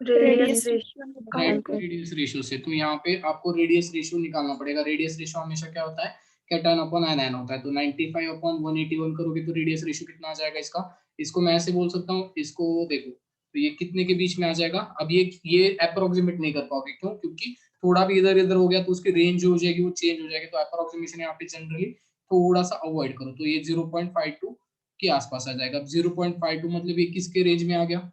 रेडियस Radius रेशियो निकाल कर. रेडियस रेशियो से, तो यहाँ पे आपको रेडियस रेशियो निकालना पड़ेगा। रेडियस रेशियो हमेशा क्या होता है, कैटायन अपॉन आयन होता है। तो 95 अपॉन 181 करोगे तो रेडियस रेशियो कितना आ जाएगा इसका। इसको मैं ऐसे बोल सकता हूँ, इसको देखो, तो ये कितने के बीच में आ जाएगा। अब ये अप्रोक्सीमेट नहीं कर पाओगे, क्यों, क्योंकि थोड़ा भी इधर इधर हो गया तो उसकी रेंज जो हो जाएगी वो चेंज हो जाएगी। तो अप्रोक्सीमेशन यहाँ पे जनरली थोड़ा सा अवॉइड करो। तो ये 0.52 के आसपास आ जाएगा। अब 0.52 मतलब ये किसके रेंज में आ गया,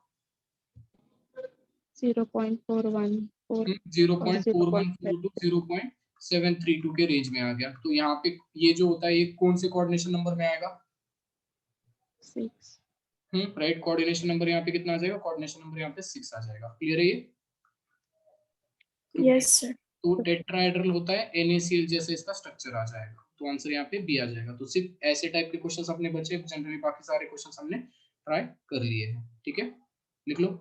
0.414 और 0.4142 0.5. 0.732 के रेंज में आ गया। तो यहाँ पे ये जो होता है ये कौन से कोऑर्डिनेशन नंबर में आएगा, 6. राइट। कोऑर्डिनेशन नंबर यहाँ पे कितना आ जाएगा, कोऑर्डिनेशन नंबर यहाँ पे 6 आ जाएगा। क्लियर है ये? Yes sir. तो टेट्राहेड्रल होता है, NaCl जैसे इसका स्ट्रक्चर आ जाएगा। तो आंसर यहाँ पे बी आ जाएगा। तो सिर्फ ऐसे टाइप के क्वेश्चंस अपने बचे, जनरली बाकी सारे क्वेश्चंस हमने ट्राई कर लिए हैं। ठीक है, लिख लो।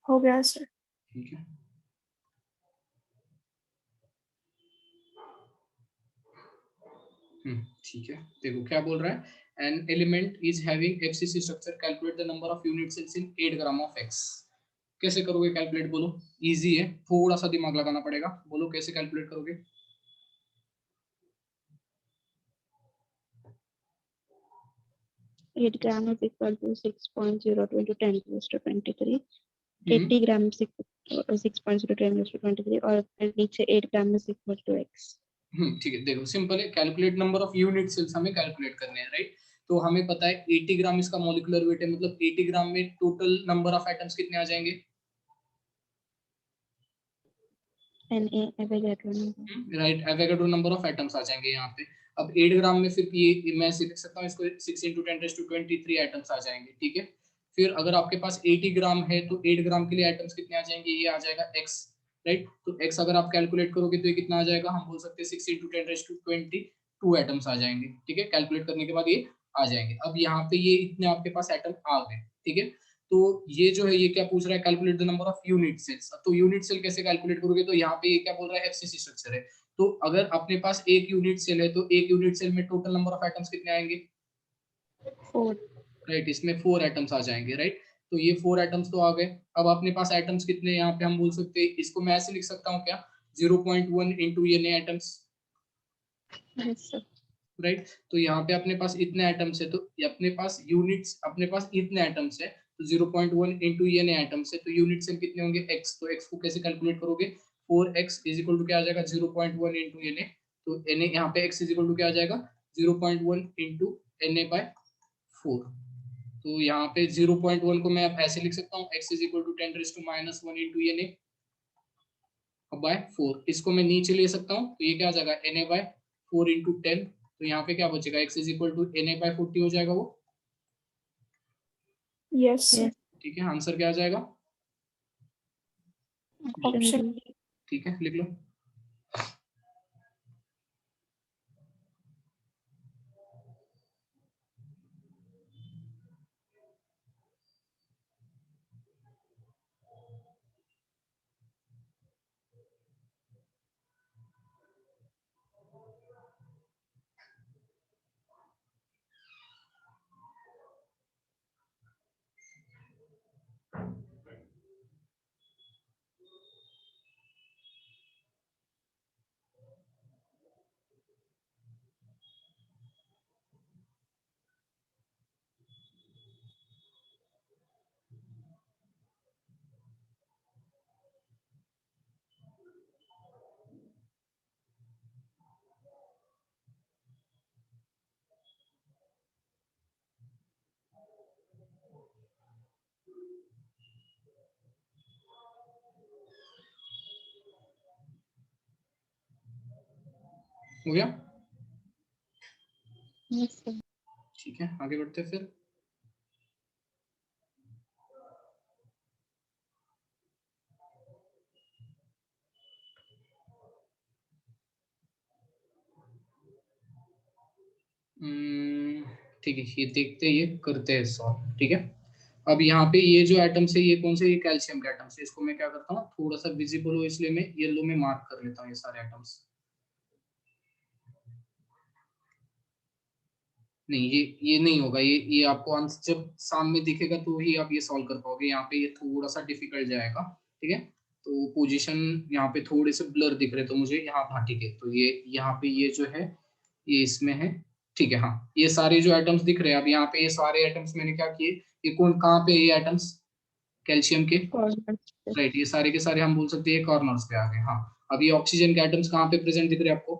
हो गया सर. ठीक है, ठीक है। देखो क्या बोल रहा है, an element is having FCC structure, calculate the number of unit cells in 8 gram of X। कैसे करोगे कैलकुलेट, बोलो। इजी है, थोड़ा सा दिमाग लगाना पड़ेगा, बोलो कैसे कैलकुलेट करोगे। 8 gram is equal to 6.02 into 10 raised to 23. 80 gram is equal to 6.02 10 raised to 23 और नीचे 8 gram is equal to X. ठीक है, देखो सिंपल है, calculate number of unit cells हमें कैलकुलेट करने हैं, राइट। तो हमें पता है 80 ग्राम इसका मॉलिक्यूलर वेट है, मतलब 80 ग्राम में टोटल नंबर ऑफ एटम्स कितने आ जाएंगे, Na Avogadro number. राइट। एवोगाड्रो नंबर ऑफ एटम्स आ जाएंगे यहाँ पे। अब 8 ग्राम में फिर ये मैं लिख सकता हूँ इसको 6 into 10 raised to 23 एटम्स आ जाएंगे। ठीक है, फिर अगर आपके पास 80 ग्राम है तो 8 ग्राम के लिए एटम्स कितने आ जाएंगे, ये आ जाएगा x, राइट। तो x अगर आप कैलकुलेट करोगे तो ये कितना आ जाएगा, हम बोल सकते हैं 6 into 10 raised to 22 एटम्स आ जाएंगे। ठीक है, कैलकुलेट करने के बाद ये आ जाएंगे। अब यहाँ पे ये इतने आपके पास एटम आ गए। ठीक है, तो ये जो है ये क्या पूछ रहा है, calculate the number of unit cells. तो यूनिट सेल कैसे कैलकुलेट करोगे, तो यहाँ पे ये क्या बोल रहा है, FCC स्ट्रक्चर है। तो अगर अपने पास एक यूनिट सेल है तो एक यूनिट सेल में टोटल नंबर ऑफ एटम्स कितने आएंगे, 4. राइट। इसमें 4 एटम्स आ जाएंगे, राइट। तो ये 4 एटम्स तो आ गए। अब अपने पास एटम्स कितने, यहाँ पे हम बोल सकते हैं, इसको मैं ऐसे लिख सकता हूँ क्या, 0.1 इंटू ये नए एटम्स, Yes sir. राइट। तो यहाँ पे अपने पास इतने एटम्स है, तो अपने पास यूनिट्स, अपने पास इतने एटम्स है, तो 0.1 इंटू ये नए एटम्स है, तो यूनिट सेल कितने होंगे, x। तो x को कैसे कैलकुलेट करोगे, 4x इज इक्वल टू क्या आ जाएगा, 0.1 इंटू Na। तो Na यहाँ पे x इज इक्वल टू क्या आ जाएगा, 0.1 इंटू Na/4। तो यहाँ पे 0.1 को मैं अब ऐसे लिख सकता हूँ, x is equal to 10⁻⁻1 into Na by 4। इसको मैं नीचे ले सकता हूँ, तो ये क्या आ जाएगा, Na/4 इंटू 10 तो यहाँ पे क्या बचेगा, x is equal to Na/40 हो जाएगा वो, Yes. ठीक है। आंसर क्या आ जाएगा, ऑप्शन ठीक है लिख लो। हो गया, यस सर। ठीक है आगे बढ़ते हैं फिर। ठीक है, ये देखते हैं, ये करते हैं सॉल्व, ठीक है। अब यहाँ पे ये जो एटम्स है, ये कौन से, ये कैल्शियम के एटम्स है। इसको मैं क्या करता हूँ, थोड़ा सा विजिबल हो इसलिए मैं येलो में मार्क कर लेता हूँ ये सारे एटम्स। नहीं, ये नहीं होगा, ये आपको आंसर जब सामने दिखेगा तो ही आप ये सॉल्व कर पाओगे। यहाँ पे ये थोड़ा सा डिफिकल्ट जाएगा, ठीक है। तो पोजीशन यहाँ पे थोड़े से ब्लर दिख रहे तो मुझे यहाँ, हाँ ठीक है। तो ये यहाँ पे ये जो है ये इसमें है, ठीक है। हाँ, ये सारे जो एटम्स दिख रहे हैं, अब यहाँ पे ये सारे एटम्स मैंने क्या किए, ये कौन कहाँ पे ये एटम्स, कैल्शियम के, राइट। ये सारे के सारे हम बोल सकते हैं कॉर्नर्स पे आ गए। हाँ, अब ये ऑक्सीजन के एटम्स कहाँ पे प्रेजेंट दिख रहे हैं आपको,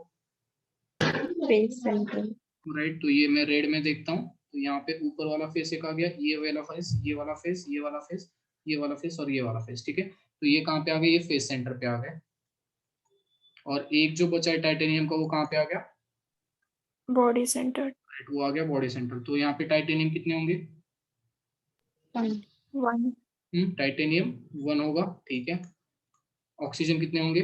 फेस सेंटर। राइट। तो ये मैं रेड में देखता हूँ, तो यहाँ पे ऊपर वाला फेस एक आ गया, ये वाला फेस, ये वाला फेस, ये वाला फेस, ये वाला फेस और ये वाला फेस, ठीक है। तो ये कहाँ पे आ गए, ये फेस सेंटर पे आ गए। और एक जो बचा है टाइटेनियम का, वो कहाँ पे आ गया, Body center. राइट, वो आ गया बॉडी सेंटर। तो यहाँ पे टाइटेनियम कितने होंगे, 1. टाइटेनियम 1 होगा, ठीक है। ऑक्सीजन कितने होंगे,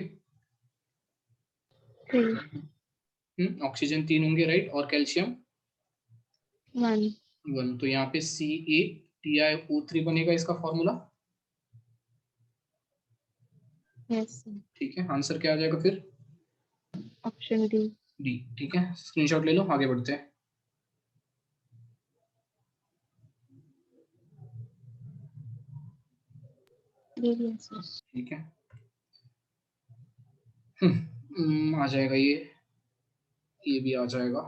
3 ऑक्सीजन 3 होंगे, राइट। और कैल्शियम 1 1। तो यहाँ पे CaTiO3 बनेगा इसका फॉर्मूला, यस सर। ठीक है। आंसर क्या आ जाएगा फिर, ऑप्शन डी। डी, ठीक है। स्क्रीनशॉट ले लो, आगे बढ़ते हैं। Yes sir. ठीक है, आ जाएगा ये भी आ जाएगा।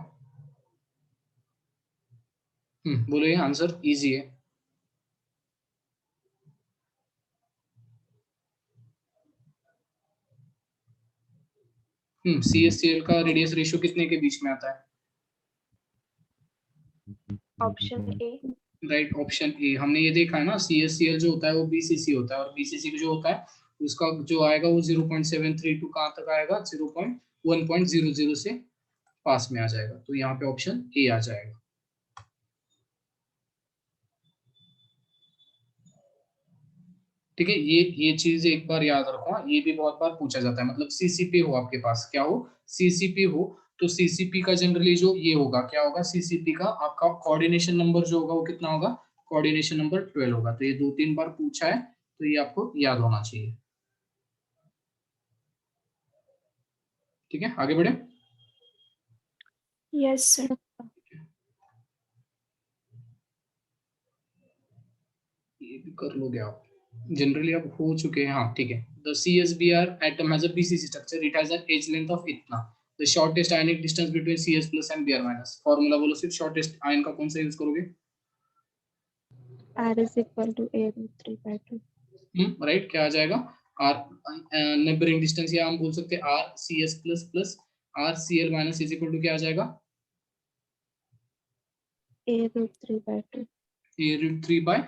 बोलो, ये आंसर इजी है। CH/Cl का रेडियस रेशियो कितने के बीच में आता है, Option A. Right. Option A, हमने ये देखा है ना, CH/Cl जो होता है वो BCC होता है, और BCC जो होता है उसका जो आएगा वो 0.732 कहाँ तक आएगा, 0.100 से पास में आ जाएगा। तो यहाँ पे ऑप्शन ए आ जाएगा। ठीक है, ये चीज एक बार याद रखो, हाँ, ये भी बहुत बार पूछा जाता है। मतलब CCP हो आपके पास, क्या हो, CCP हो, तो CCP का जनरली जो ये होगा, क्या होगा, CCP का आपका कोऑर्डिनेशन नंबर जो होगा वो कितना होगा, कोऑर्डिनेशन नंबर 12 होगा। तो ये 2-3 बार पूछा है, तो ये आपको याद होना चाहिए, ठीक है। आगे बढ़े, Yes, sir. ये भी कर लोगे आप, जनरली अब हो चुके हैं, हाँ ठीक है। The CSBr atom has a BCC structure, it has an edge length of इतना, the shortest ionic distance between CS plus and Br minus। Formula बोलो, सिर्फ शॉर्टेस्ट आयन का कौन सा यूज करोगे, R is equal to A√3/2। Right. क्या आ जाएगा, R नेबरिंग डिस्टेंस, या हम बोल सकते हैं RCS plus plus RCl minus is equal to क्या आ जाएगा, A√3/2। A√3/2,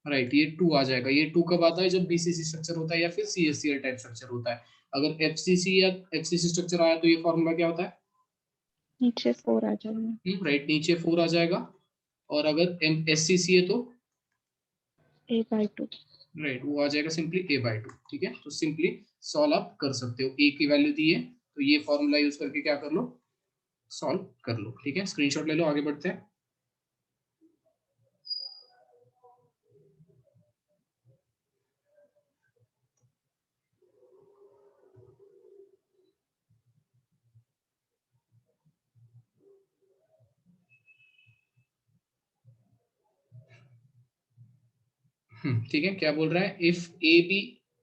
right. ये 2 आ जाएगा। ये 2 कब आता है, जब BCC स्ट्रक्चर होता है या फिर CSCl टाइप स्ट्रक्चर होता है। अगर एफसीसी या एचसीसी स्ट्रक्चर आया तो ये फॉर्मूला क्या होता है? नीचे 4 आ जाएगा, राइट, नीचे 4 आ जाएगा। और अगर एससीसी है तो a/2। राइट, वो आ जाएगा सिंपली a/2। ठीक है, तो सिंपली सॉल्व आप कर सकते हो। a की वैल्यू दी है तो ये फॉर्मूला यूज करके क्या कर लो, सॉल्व कर लो। ठीक है, स्क्रीनशॉट ले लो, आगे बढ़ते हैं। ठीक है, क्या बोल रहा है? If A B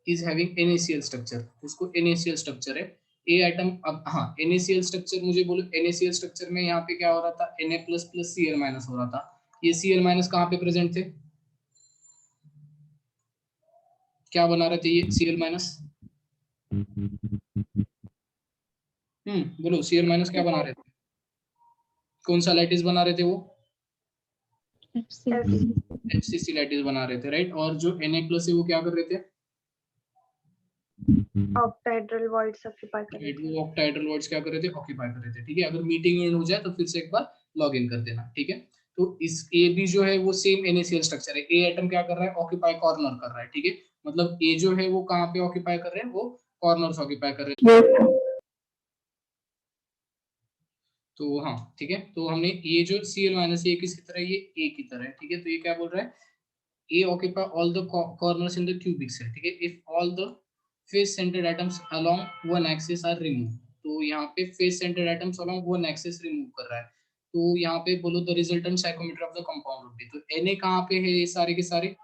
is having NaCl structure, उसको NaCl स्ट्रक्चर है, ए एटम। अब हाँ, NaCl स्ट्रक्चर मुझे बोलो, NaCl स्ट्रक्चर में यहाँ पे क्या हो रहा था? Na plus plus Cl minus हो रहा था। ये Cl माइनस कहाँ पे प्रेजेंट थे? क्या बना रहे थे ये Cl माइनस? बोलो, Cl माइनस क्या बना रहे थे? कौन सा लैटिस बना रहे थे वो? FCC। HCC लैटिस बना रहे थे, राइट। और जो Na प्लस है वो क्या कर रहे थे? octahedral voids occupy कर रहे राइट, थे। वो ऑक्टाहेड्रल वर्ड्स क्या कर रहे थे? ऑक्यूपाई कर रहे थे। ठीक है, अगर मीटिंग एंड हो जाए तो फिर से एक बार लॉग इन कर देना। ठीक है, तो इस ए बी जो है वो सेम NaCl स्ट्रक्चर है। ए एटम क्या कर रहा है? ऑक्यूपाई कॉर्नर कर रहा है। ठीक है, मतलब ए जो है वो कहाँ पे ऑक्यूपाई कर रहे हैं? वो कॉर्नर्स ऑक्यूपाई कर रहे हैं। तो हाँ, ठीक है, तो हमने ये जो Cl माइनस, ये किसकी तरह है? ये ए की तरह है। ठीक है, तो ये क्या बोल रहा है? A occupy all the corners in the cubic cell. ठीक है, if all the face centered atoms along one axis are removed, तो यहाँ पे face centered atoms along one axis remove कर रहा है। तो यहाँ पे बोलो the resultant stoichiometry of the compound would be, तो Na कहाँ पे है? ये सारे के सारे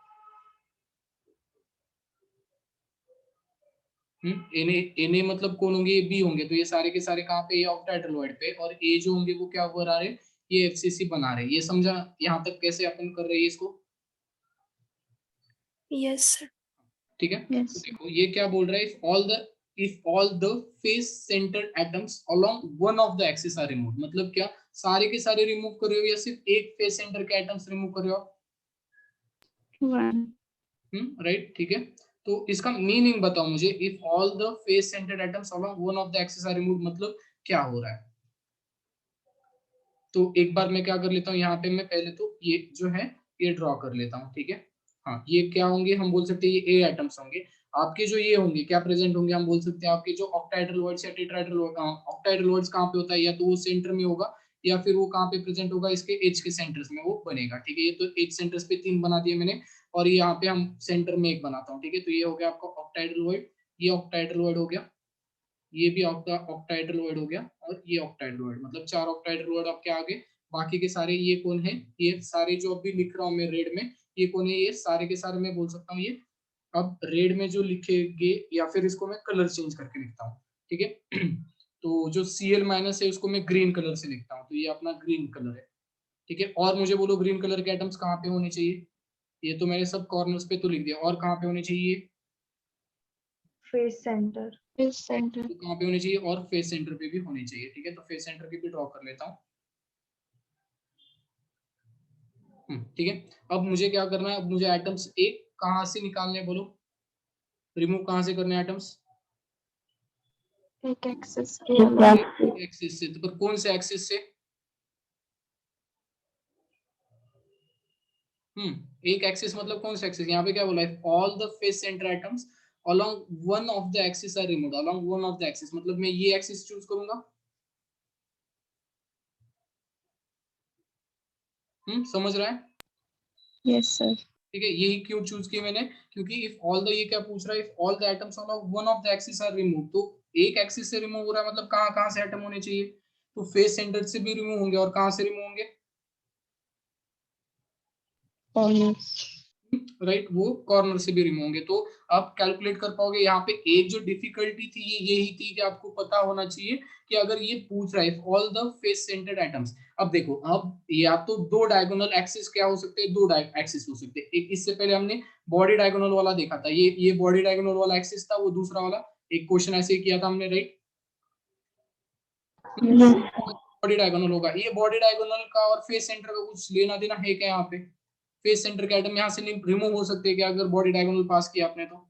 Na मतलब कौन होंगे? ये B होंगे। तो ये सारे के सारे कहाँ पे? ये ऑक्टाहेड्रल पे। और A जो होंगे वो क्या बना रहे? ये FCC बना रहे। ये समझा यहाँ तक कैसे अपन कर रहे हैं इसको? Yes, sir. ठीक है, Yes. तो देखो ये क्या बोल रहा है? If all the face centred atoms along one of the axis are remove, मतलब क्या सारे के सारे रिमूव कर रहे हो या सिर्फ एक फेस सेंटर के एटम्स रिमूव कर रहे हो? 1। राइट, ठीक है, तो इसका मीनिंग बताओ मुझे। If all the face centred atoms along one of the axis are remove, मतलब क्या हो रहा है? तो एक बार मैं क्या कर लेता हूँ, यहाँ पे मैं पहले तो ये जो है ये ड्रॉ कर लेता हूँ। ठीक है, हाँ, ये क्या होंगे? हम बोल सकते हैं ये ए एटम्स होंगे। आपके जो ये होंगे क्या प्रेजेंट होंगे? हम बोल सकते हैं आपके जो ऑक्टाहेड्रल वर्ड्स या टेट्राहेड्रल वर्ड, ऑक्टाहेड्रल वर्ड्स कहाँ पे होता है? या तो वो सेंटर में होगा या फिर वो कहाँ पे प्रेजेंट होगा? इसके एज के सेंटर्स में वो बनेगा। ठीक है, ये तो एज सेंटर्स पे 3 बना दिए मैंने, और यहाँ पे हम सेंटर में एक बनाता हूँ। ठीक है, तो ये हो गया आपका ऑक्टाहेड्रल वर्ड, ये ऑक्टाहेड्रल वर्ड हो गया, ये भी ऑक्टाहेड्रल वर्ड हो गया, और ये ऑक्टाहेड्रल वर्ड, मतलब 4 ऑक्टाहेड्रल वर्ड आपके आगे। बाकी के सारे ये कौन है? ये सारे जो अभी लिख रहा हूँ मैं रेड में, ये कौन है? ये सारे के सारे मैं बोल सकता हूँ ये अब रेड में जो लिखेंगे, या फिर इसको मैं कलर चेंज करके लिखता हूँ। ठीक है, तो जो Cl माइनस है उसको मैं ग्रीन कलर से लिखता हूँ, तो ये अपना ग्रीन कलर है। ठीक है, और मुझे बोलो ग्रीन कलर के एटम्स कहाँ पे होने चाहिए? ये तो मैंने सब कॉर्नर्स पे तो लिख दिया, और कहाँ पे होने चाहिए? Face center. Face center। तो कहाँ पे होने चाहिए? और फेस सेंटर पे भी होने चाहिए। ठीक है, तो फेस सेंटर की भी ड्रॉ कर लेता हूँ। ठीक है, अब मुझे क्या करना है? अब मुझे एटम्स एक कहाँ से निकालने हैं बोलो? रिमूव कहाँ से करने हैं एटम्स? एक एक्सेस के अलग। एक्सिस से, तो पर कौन से एक्सिस से? एक एक्सिस मतलब कौन सा एक्सिस? यहाँ पे क्या बोला है? All the face centre atoms along one of the axis are removed. Along one of the axis मतलब मैं ये एक्सिस चूज करूंगा। समझ रहा है? Yes sir. ठीक है, यही क्यों चूज किया मैंने? क्योंकि इफ ऑल द, ये क्या पूछ रहा है? If all the atoms on one of the axis are remove, तो एक एक्सिस से रिमूव हो रहा है, मतलब कहाँ कहाँ से एटम होने चाहिए? तो फेस सेंटर से भी रिमूव होंगे, और कहाँ से रिमूव होंगे? कॉर्नर्स। राइट, वो कॉर्नर से भी रिमूव होंगे। तो आप कैलकुलेट कर पाओगे। यहाँ पे एक जो डिफिकल्टी थी ये यही थी कि आपको पता होना चाहिए कि अगर ये पूछ रहा है all the face centred atoms, अब देखो, अब या तो दो डायगोनल एक्सिस क्या हो सकते हैं? दो एक्सिस हो सकते हैं। एक इससे पहले हमने बॉडी डायगोनल वाला देखा था, ये बॉडी डायगोनल वाला एक्सिस था, वो दूसरा वाला एक क्वेश्चन ऐसे ही किया था हमने, राइट। बॉडी डायगोनल होगा, ये बॉडी डायगोनल का और फेस सेंटर का कुछ लेना देना है क्या? यहाँ पे फेस सेंटर के एटम यहाँ से रिमूव हो सकते हैं क्या अगर बॉडी डायगोनल पास किया आपने तो?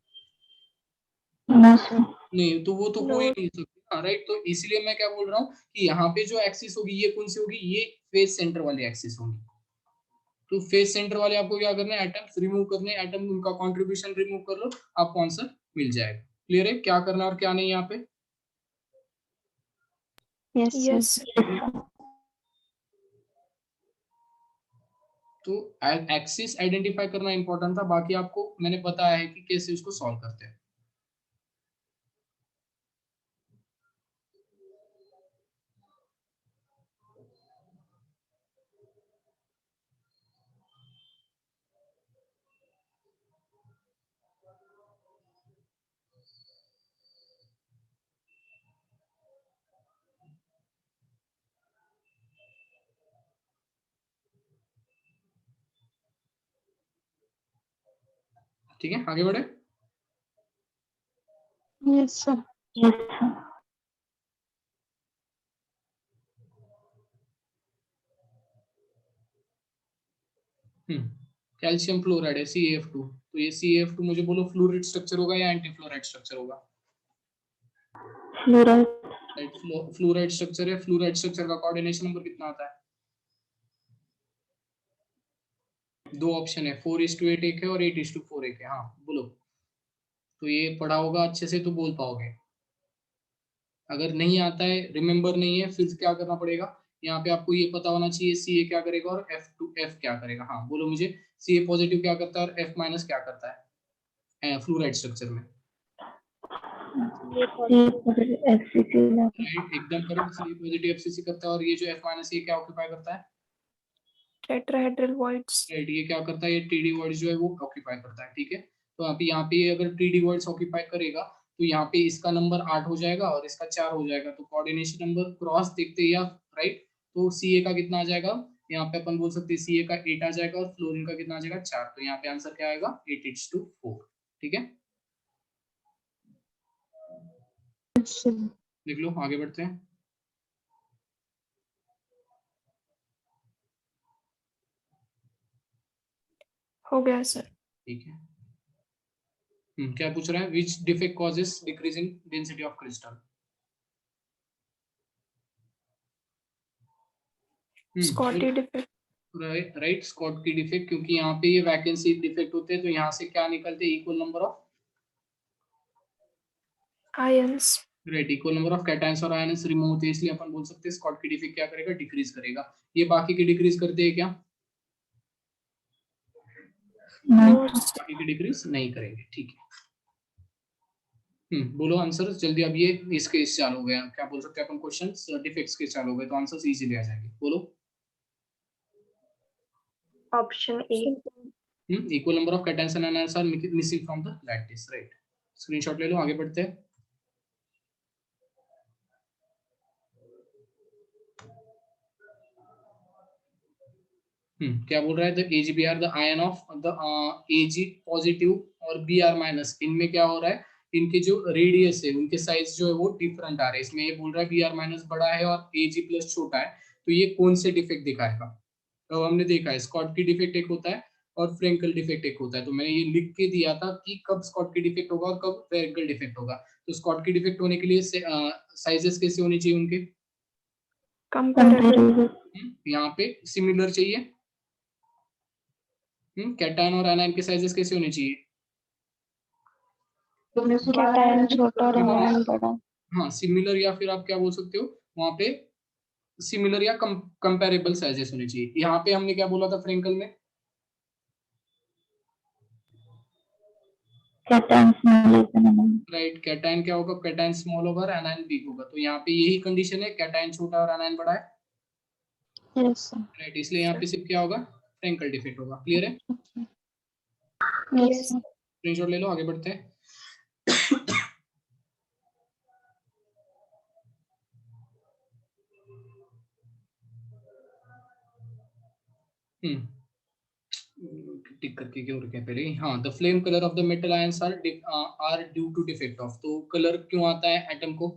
ना सर। नहीं तो वो तो हो ही No. नहीं सकता, राइट। तो इसलिए मैं क्या बोल रहा हूँ कि यहाँ पे जो एक्सिस होगी ये कौन सी होगी, ये फेज सेंटर वाली एक्सिस होगी। तो फेज सेंटर वाले आपको क्या करना है, एटम्स रिमूव करने, एटम उनका कंट्रीब्यूशन रिमूव कर लो, आपको आंसर मिल जाएगा। क्लियर है क्या करना और क्या नहीं यहाँ पे? Yes, sir. Yes, sir. तो एक्सिस आइडेंटिफाई करना इंपॉर्टेंट था, बाकी आपको मैंने बताया है कि कैसे उसको सॉल्व करते हैं। ठीक है आगे बढ़े। Yes, sir. कैल्शियम फ्लोराइड है CaF2, तो ये CaF2 मुझे बोलो फ्लोराइड स्ट्रक्चर होगा या एंटी फ्लोराइड स्ट्रक्चर होगा? Fluoride. फ्लोराइड स्ट्रक्चर है। फ्लोराइड स्ट्रक्चर का कोऑर्डिनेशन नंबर कितना आता है? 2 ऑप्शन है, 4:8 एक है और 8:4 एक है। हाँ बोलो। तो ये पढ़ा होगा अच्छे से तो बोल पाओगे। अगर नहीं आता है, रिमेम्बर नहीं है, फिर क्या करना पड़ेगा, यहाँ पे आपको ये पता होना चाहिए Ca क्या करेगा और F क्या करेगा। हाँ बोलो मुझे, Ca पॉजिटिव क्या करता है और F माइनस क्या करता है फ्लोराइड स्ट्रक्चर में? FCC. राइट, एकदम करेक्ट। Ca पॉजिटिव FCC करता है, और ये जो F माइनस ये क्या ऑक्यूपाई करता है? Tetrahedral voids. राइट, ये क्या करता है, ये TD वर्ड्स जो है वो ऑक्यूपाई करता है। ठीक है, तो यहाँ पे अगर TD वर्ड्स ऑक्यूपाई करेगा तो यहाँ पे इसका नंबर 8 हो जाएगा और इसका 4 हो जाएगा। तो कोऑर्डिनेशन नंबर क्रॉस देखते ही आप, राइट, तो Ca का कितना आ जाएगा, यहाँ पे अपन बोल सकते हैं Ca का 8 आ जाएगा और फ्लोरीन का कितना आ जाएगा 4। तो यहाँ पे आंसर क्या आएगा 8:4। ठीक है, देख लो आगे बढ़ते हैं। हो गया सर। ठीक है, क्या पूछ रहा है, which defect causes decrease in density of crystal? Scotty defect. राइट, स्कॉट की डिफेक्ट, क्योंकि यहाँ पे ये वैकेंसी डिफेक्ट होते हैं, तो यहाँ से क्या निकलते हैं, equal number of, Ions. Right, equal number of cations और आयंस रिमूव होते हैं, इसलिए अपन बोल सकते हैं स्कॉट की डिफेक्ट क्या करेगा, डिक्रीज करेगा। ये बाकी की डिक्रीज करते हैं क्या? No. बाकी की डिक्रीज नहीं करेंगे। ठीक है, बोलो आंसर जल्दी। अब ये इसके इस चालू हो गया, क्या बोल सकते हैं अपन, क्वेश्चन डिफेक्ट्स के चालू हो गए, तो आंसर्स इजीली आ जाएंगे। बोलो। Option A. Equal number of cations and anions are missing from the lattice, right. Screenshot ले लो, आगे बढ़ते हैं। क्या बोल रहा है, the AgBr the ion of the Ag positive और Br माइनस, इनमें क्या हो रहा है, इनके जो रेडियस है उनके साइज जो है वो डिफरेंट आ रहे हैं। इसमें ये बोल रहा है Br माइनस बड़ा है और Ag प्लस छोटा है, तो ये कौन से डिफेक्ट दिखाएगा? तो हमने देखा है स्कॉट की डिफेक्ट एक होता है और फ्रेंकल डिफेक्ट एक होता है। तो मैंने ये लिख के दिया था कि कब स्कॉट की डिफेक्ट होगा और कब फ्रेंकल डिफेक्ट होगा। तो स्कॉट की डिफेक्ट होने के लिए साइजेस कैसे होने चाहिए उनके? Comparable. यहाँ पे सिमिलर चाहिए। कैटायन और एनायन के साइजेस कैसे होने चाहिए? कैटायन छोटा और आयन बड़ा। हाँ सिमिलर, या फिर आप क्या बोल सकते हो वहां पे, सिमिलर या कंपैरेबल साइजेस होने चाहिए। यहाँ पे हमने क्या बोला था फ्रेंकल में? Cation small. राइट, कैटायन क्या होगा, कैटायन स्मॉल होगा और एनायन बिग होगा। तो यहाँ पे यही कंडीशन है, कैटायन छोटा और एनायन बड़ा है। Yes sir. राइट, इसलिए यहाँ पे सिर्फ क्या होगा, फ्रेंकल डिफेक्ट होगा। क्लियर है, यस सर। स्क्रीनशॉट ले लो, आगे बढ़ते हैं। टिक करके क्यों रखे पहले, हाँ, the flame colour of the metal ions are due to defect of, तो कलर क्यों आता है एटम को?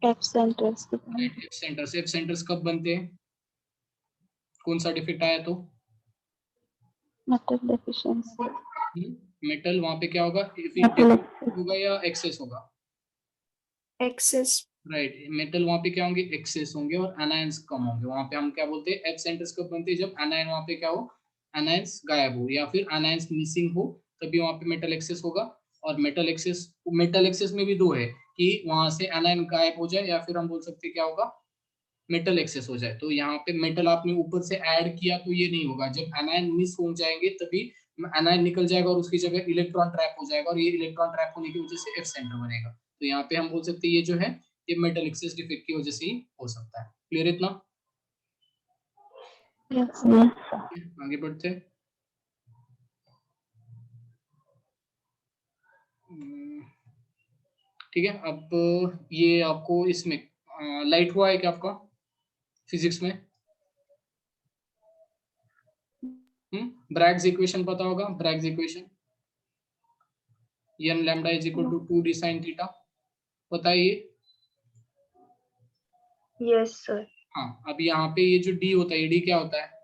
F centres. Right, F centres. F centres कब बनते हैं, कौन सा डिफेक्ट आया तो? Metal deficiency. मेटल, वहां पे क्या होगा, होगा या एक्सेस होगा? Excess. राइट, मेटल वहां पे क्या होंगे, एक्सेस होंगे और एनायंस कम होंगे। वहां पे हम क्या बोलते हैं, एच सेंटर्स कब बनते हैं, जब एनायन वहां पे क्या हो, एनायंस गायब हो या फिर एनायंस मिसिंग हो, तभी वहां पे मेटल एक्सेस होगा। और मेटल एक्सेस में भी दो है, कि वहां से एनायन गायब हो जाए या फिर हम बोल सकते हैं क्या होगा, मेटल एक्सेस हो जाए। तो यहाँ पे मेटल आपने ऊपर से ऐड किया तो ये नहीं होगा, जब एनायन मिस हो जाएंगे तभी एनायन निकल जाएगा और उसकी जगह इलेक्ट्रॉन ट्रैप हो जाएगा, और ये इलेक्ट्रॉन ट्रैप होने की वजह से एफ सेंटर बनेगा। तो यहाँ पे हम बोल सकते हैं ये जो है, ये मेटल एक्सेस डिफेक्ट की वजह से ही हो सकता है। क्लियर इतना? Yes. आगे बढ़ते हैं। ठीक है, अब ये आपको इसमें लाइट हुआ है क्या आपका फिजिक्स में? ब्रैग्स इक्वेशन पता होगा, Bragg's equation, n lambda is equal to 2d sin theta, पता है ये? Yes, sir. हाँ, अब यहाँ पे ये जो d होता है, ये d क्या होता है?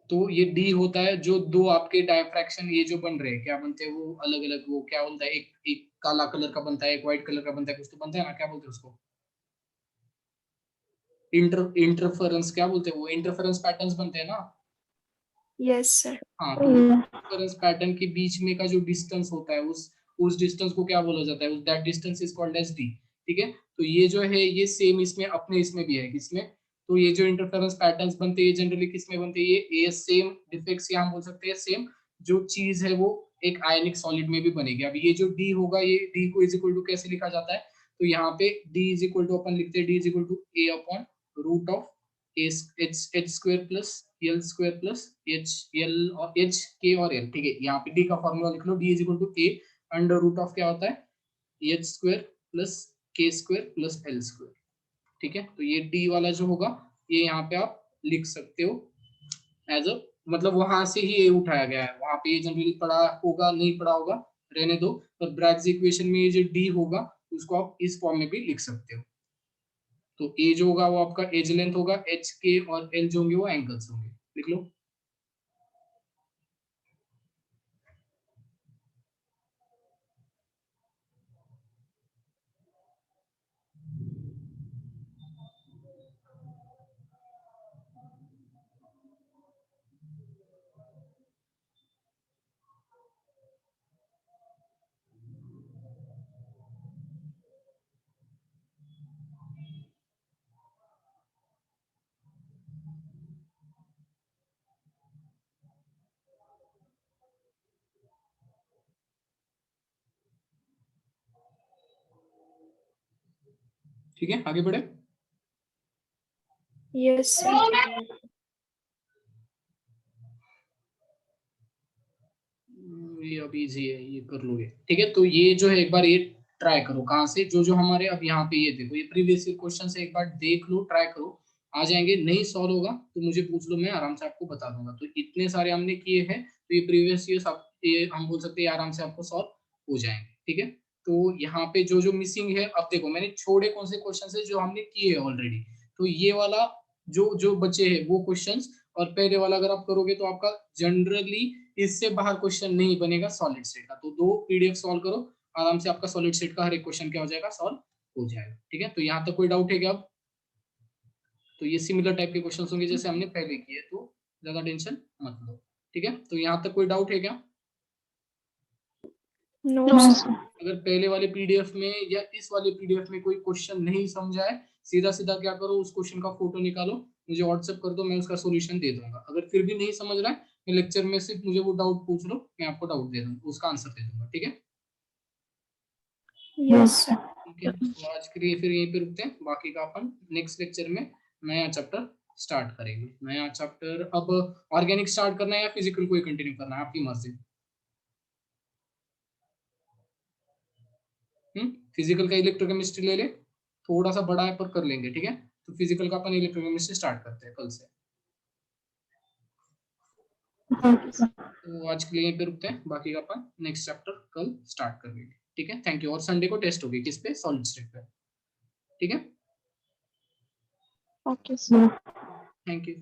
तो ये d होता है जो दो आपके डायफ्रैक्शन ये जो बन रहे हैं, क्या बनते हैं वो अलग अलग, वो क्या बोलता है, एक एक काला कलर का बनता है, एक व्हाइट कलर का बनता है, कुछ तो बनता है ना, क्या बोलते हैं उसको, इंटरफेरेंस, क्या बोलते हैं वो, इंटरफेरेंस पैटर्न्स बनते हैं ना। Yes, sir. हाँ, तो इंटरफेरेंस पैटर्न के बीच में का जो डिस्टेंस होता है, उस डिस्टेंस को क्या बोला जाता है, that distance is called as d. ठीक है, तो ये जो है ये सेम इसमें अपने इसमें भी है, किसमें, तो ये जो इंटरफेरेंस पैटर्न्स बनते हैं ये जनरली किसमें बनते हैं, ये सेम डिफेक्ट्स या हम बोल सकते हैं सेम जो चीज है वो एक आयनिक सॉलिड में भी बनेगी। अब ये जो डी होगा, ये डी को इज इक्वल टू कैसे लिखा जाता है, तो यहाँ पे डी इज इक्वल टू अपन लिखते हैं, d is equal to a upon root of h square plus l square plus h l और एच के और एल। ठीक है, यहाँ पे डी का फॉर्मूला लिख लो, d is equal to a under root of क्या होता है, h square plus k square plus l square. ठीक है, तो ये डी वाला जो होगा ये यहाँ पे आप लिख सकते हो एज अ, मतलब वहां से ही ये उठाया गया है, वहां पे ये जनरली पढ़ा होगा, नहीं पढ़ा होगा रहने दो, पर ब्रैग्स इक्वेशन में ये जो डी होगा उसको आप इस फॉर्म में भी लिख सकते हो। तो ए जो होगा वो आपका एज लेंथ होगा, एच के और एल जो होंगे वो एंगल्स होंगे, लिख लो। ठीक है, आगे बढ़े। Yes, sir. ये अब इजी है, ये कर लोगे। ठीक है, तो ये जो है एक बार ये ट्राई करो, कहाँ से, जो जो हमारे अब यहाँ पे ये देखो, ये प्रीवियस ईयर क्वेश्चन से एक बार देख लो, ट्राई करो, आ जाएंगे। नहीं सॉल्व होगा तो मुझे पूछ लो, मैं आराम से आपको बता दूंगा। तो इतने सारे हमने किए हैं, तो ये प्रीवियस ईयर सब ये हम बोल सकते हैं आराम से आपको सॉल्व हो जाएंगे। ठीक है, तो यहाँ पे जो जो मिसिंग है, अब देखो मैंने छोड़े कौन से क्वेश्चन है जो हमने किए हैं ऑलरेडी, तो ये वाला जो जो बचे हैं वो क्वेश्चंस, और पहले वाला अगर आप करोगे तो आपका जनरली इससे बाहर क्वेश्चन नहीं बनेगा सॉलिड सेट का। तो दो पीडीएफ सॉल्व करो आराम से, आपका सॉलिड सेट का हर एक क्वेश्चन क्या हो जाएगा, सॉल्व हो जाएगा। ठीक है, तो यहाँ तक कोई डाउट है क्या? अब तो ये सिमिलर टाइप के क्वेश्चन होंगे जैसे हमने पहले किए, तो ज्यादा टेंशन मत लो। ठीक है, तो यहाँ तक कोई डाउट है क्या? No, sir. अगर पहले वाले पीडीएफ में या इस वाले पीडीएफ में कोई क्वेश्चन नहीं समझ आए, सीधा सीधा क्या करो, उस क्वेश्चन का फोटो निकालो, मुझे व्हाट्सएप कर दो, मैं उसका सॉल्यूशन दे दूंगा। अगर फिर भी नहीं समझ रहा है, लेक्चर में सिर्फ मुझे वो डाउट पूछ लो, मैं आपको डाउट दे दूंगा, उसका आंसर दे दूंगा। ठीक है, Yes, sir. ठीक है, तो आज के लिए फिर यहीं पे रुकते हैं, बाकी का अपन नेक्स्ट लेक्चर में नया चैप्टर स्टार्ट करेंगे। नया चैप्टर अब ऑर्गेनिक स्टार्ट करना है या फिजिकल को ही कंटिन्यू करना है, आपकी मर्जी। फिजिकल का इलेक्ट्रोकेमिस्ट्री ले ले, थोड़ा सा बड़ा है पर कर लेंगे। ठीक है, तो फिजिकल का अपन इलेक्ट्रोकेमिस्ट्री स्टार्ट करते हैं कल से। तो आज के लिए यहीं पे रुकते हैं, बाकी का अपन नेक्स्ट चैप्टर कल स्टार्ट कर लेंगे। ठीक है, थैंक यू। और संडे को टेस्ट होगी किस पे, सॉलिड स्टेट पे। ठीक है, Okay, sir. Thank you.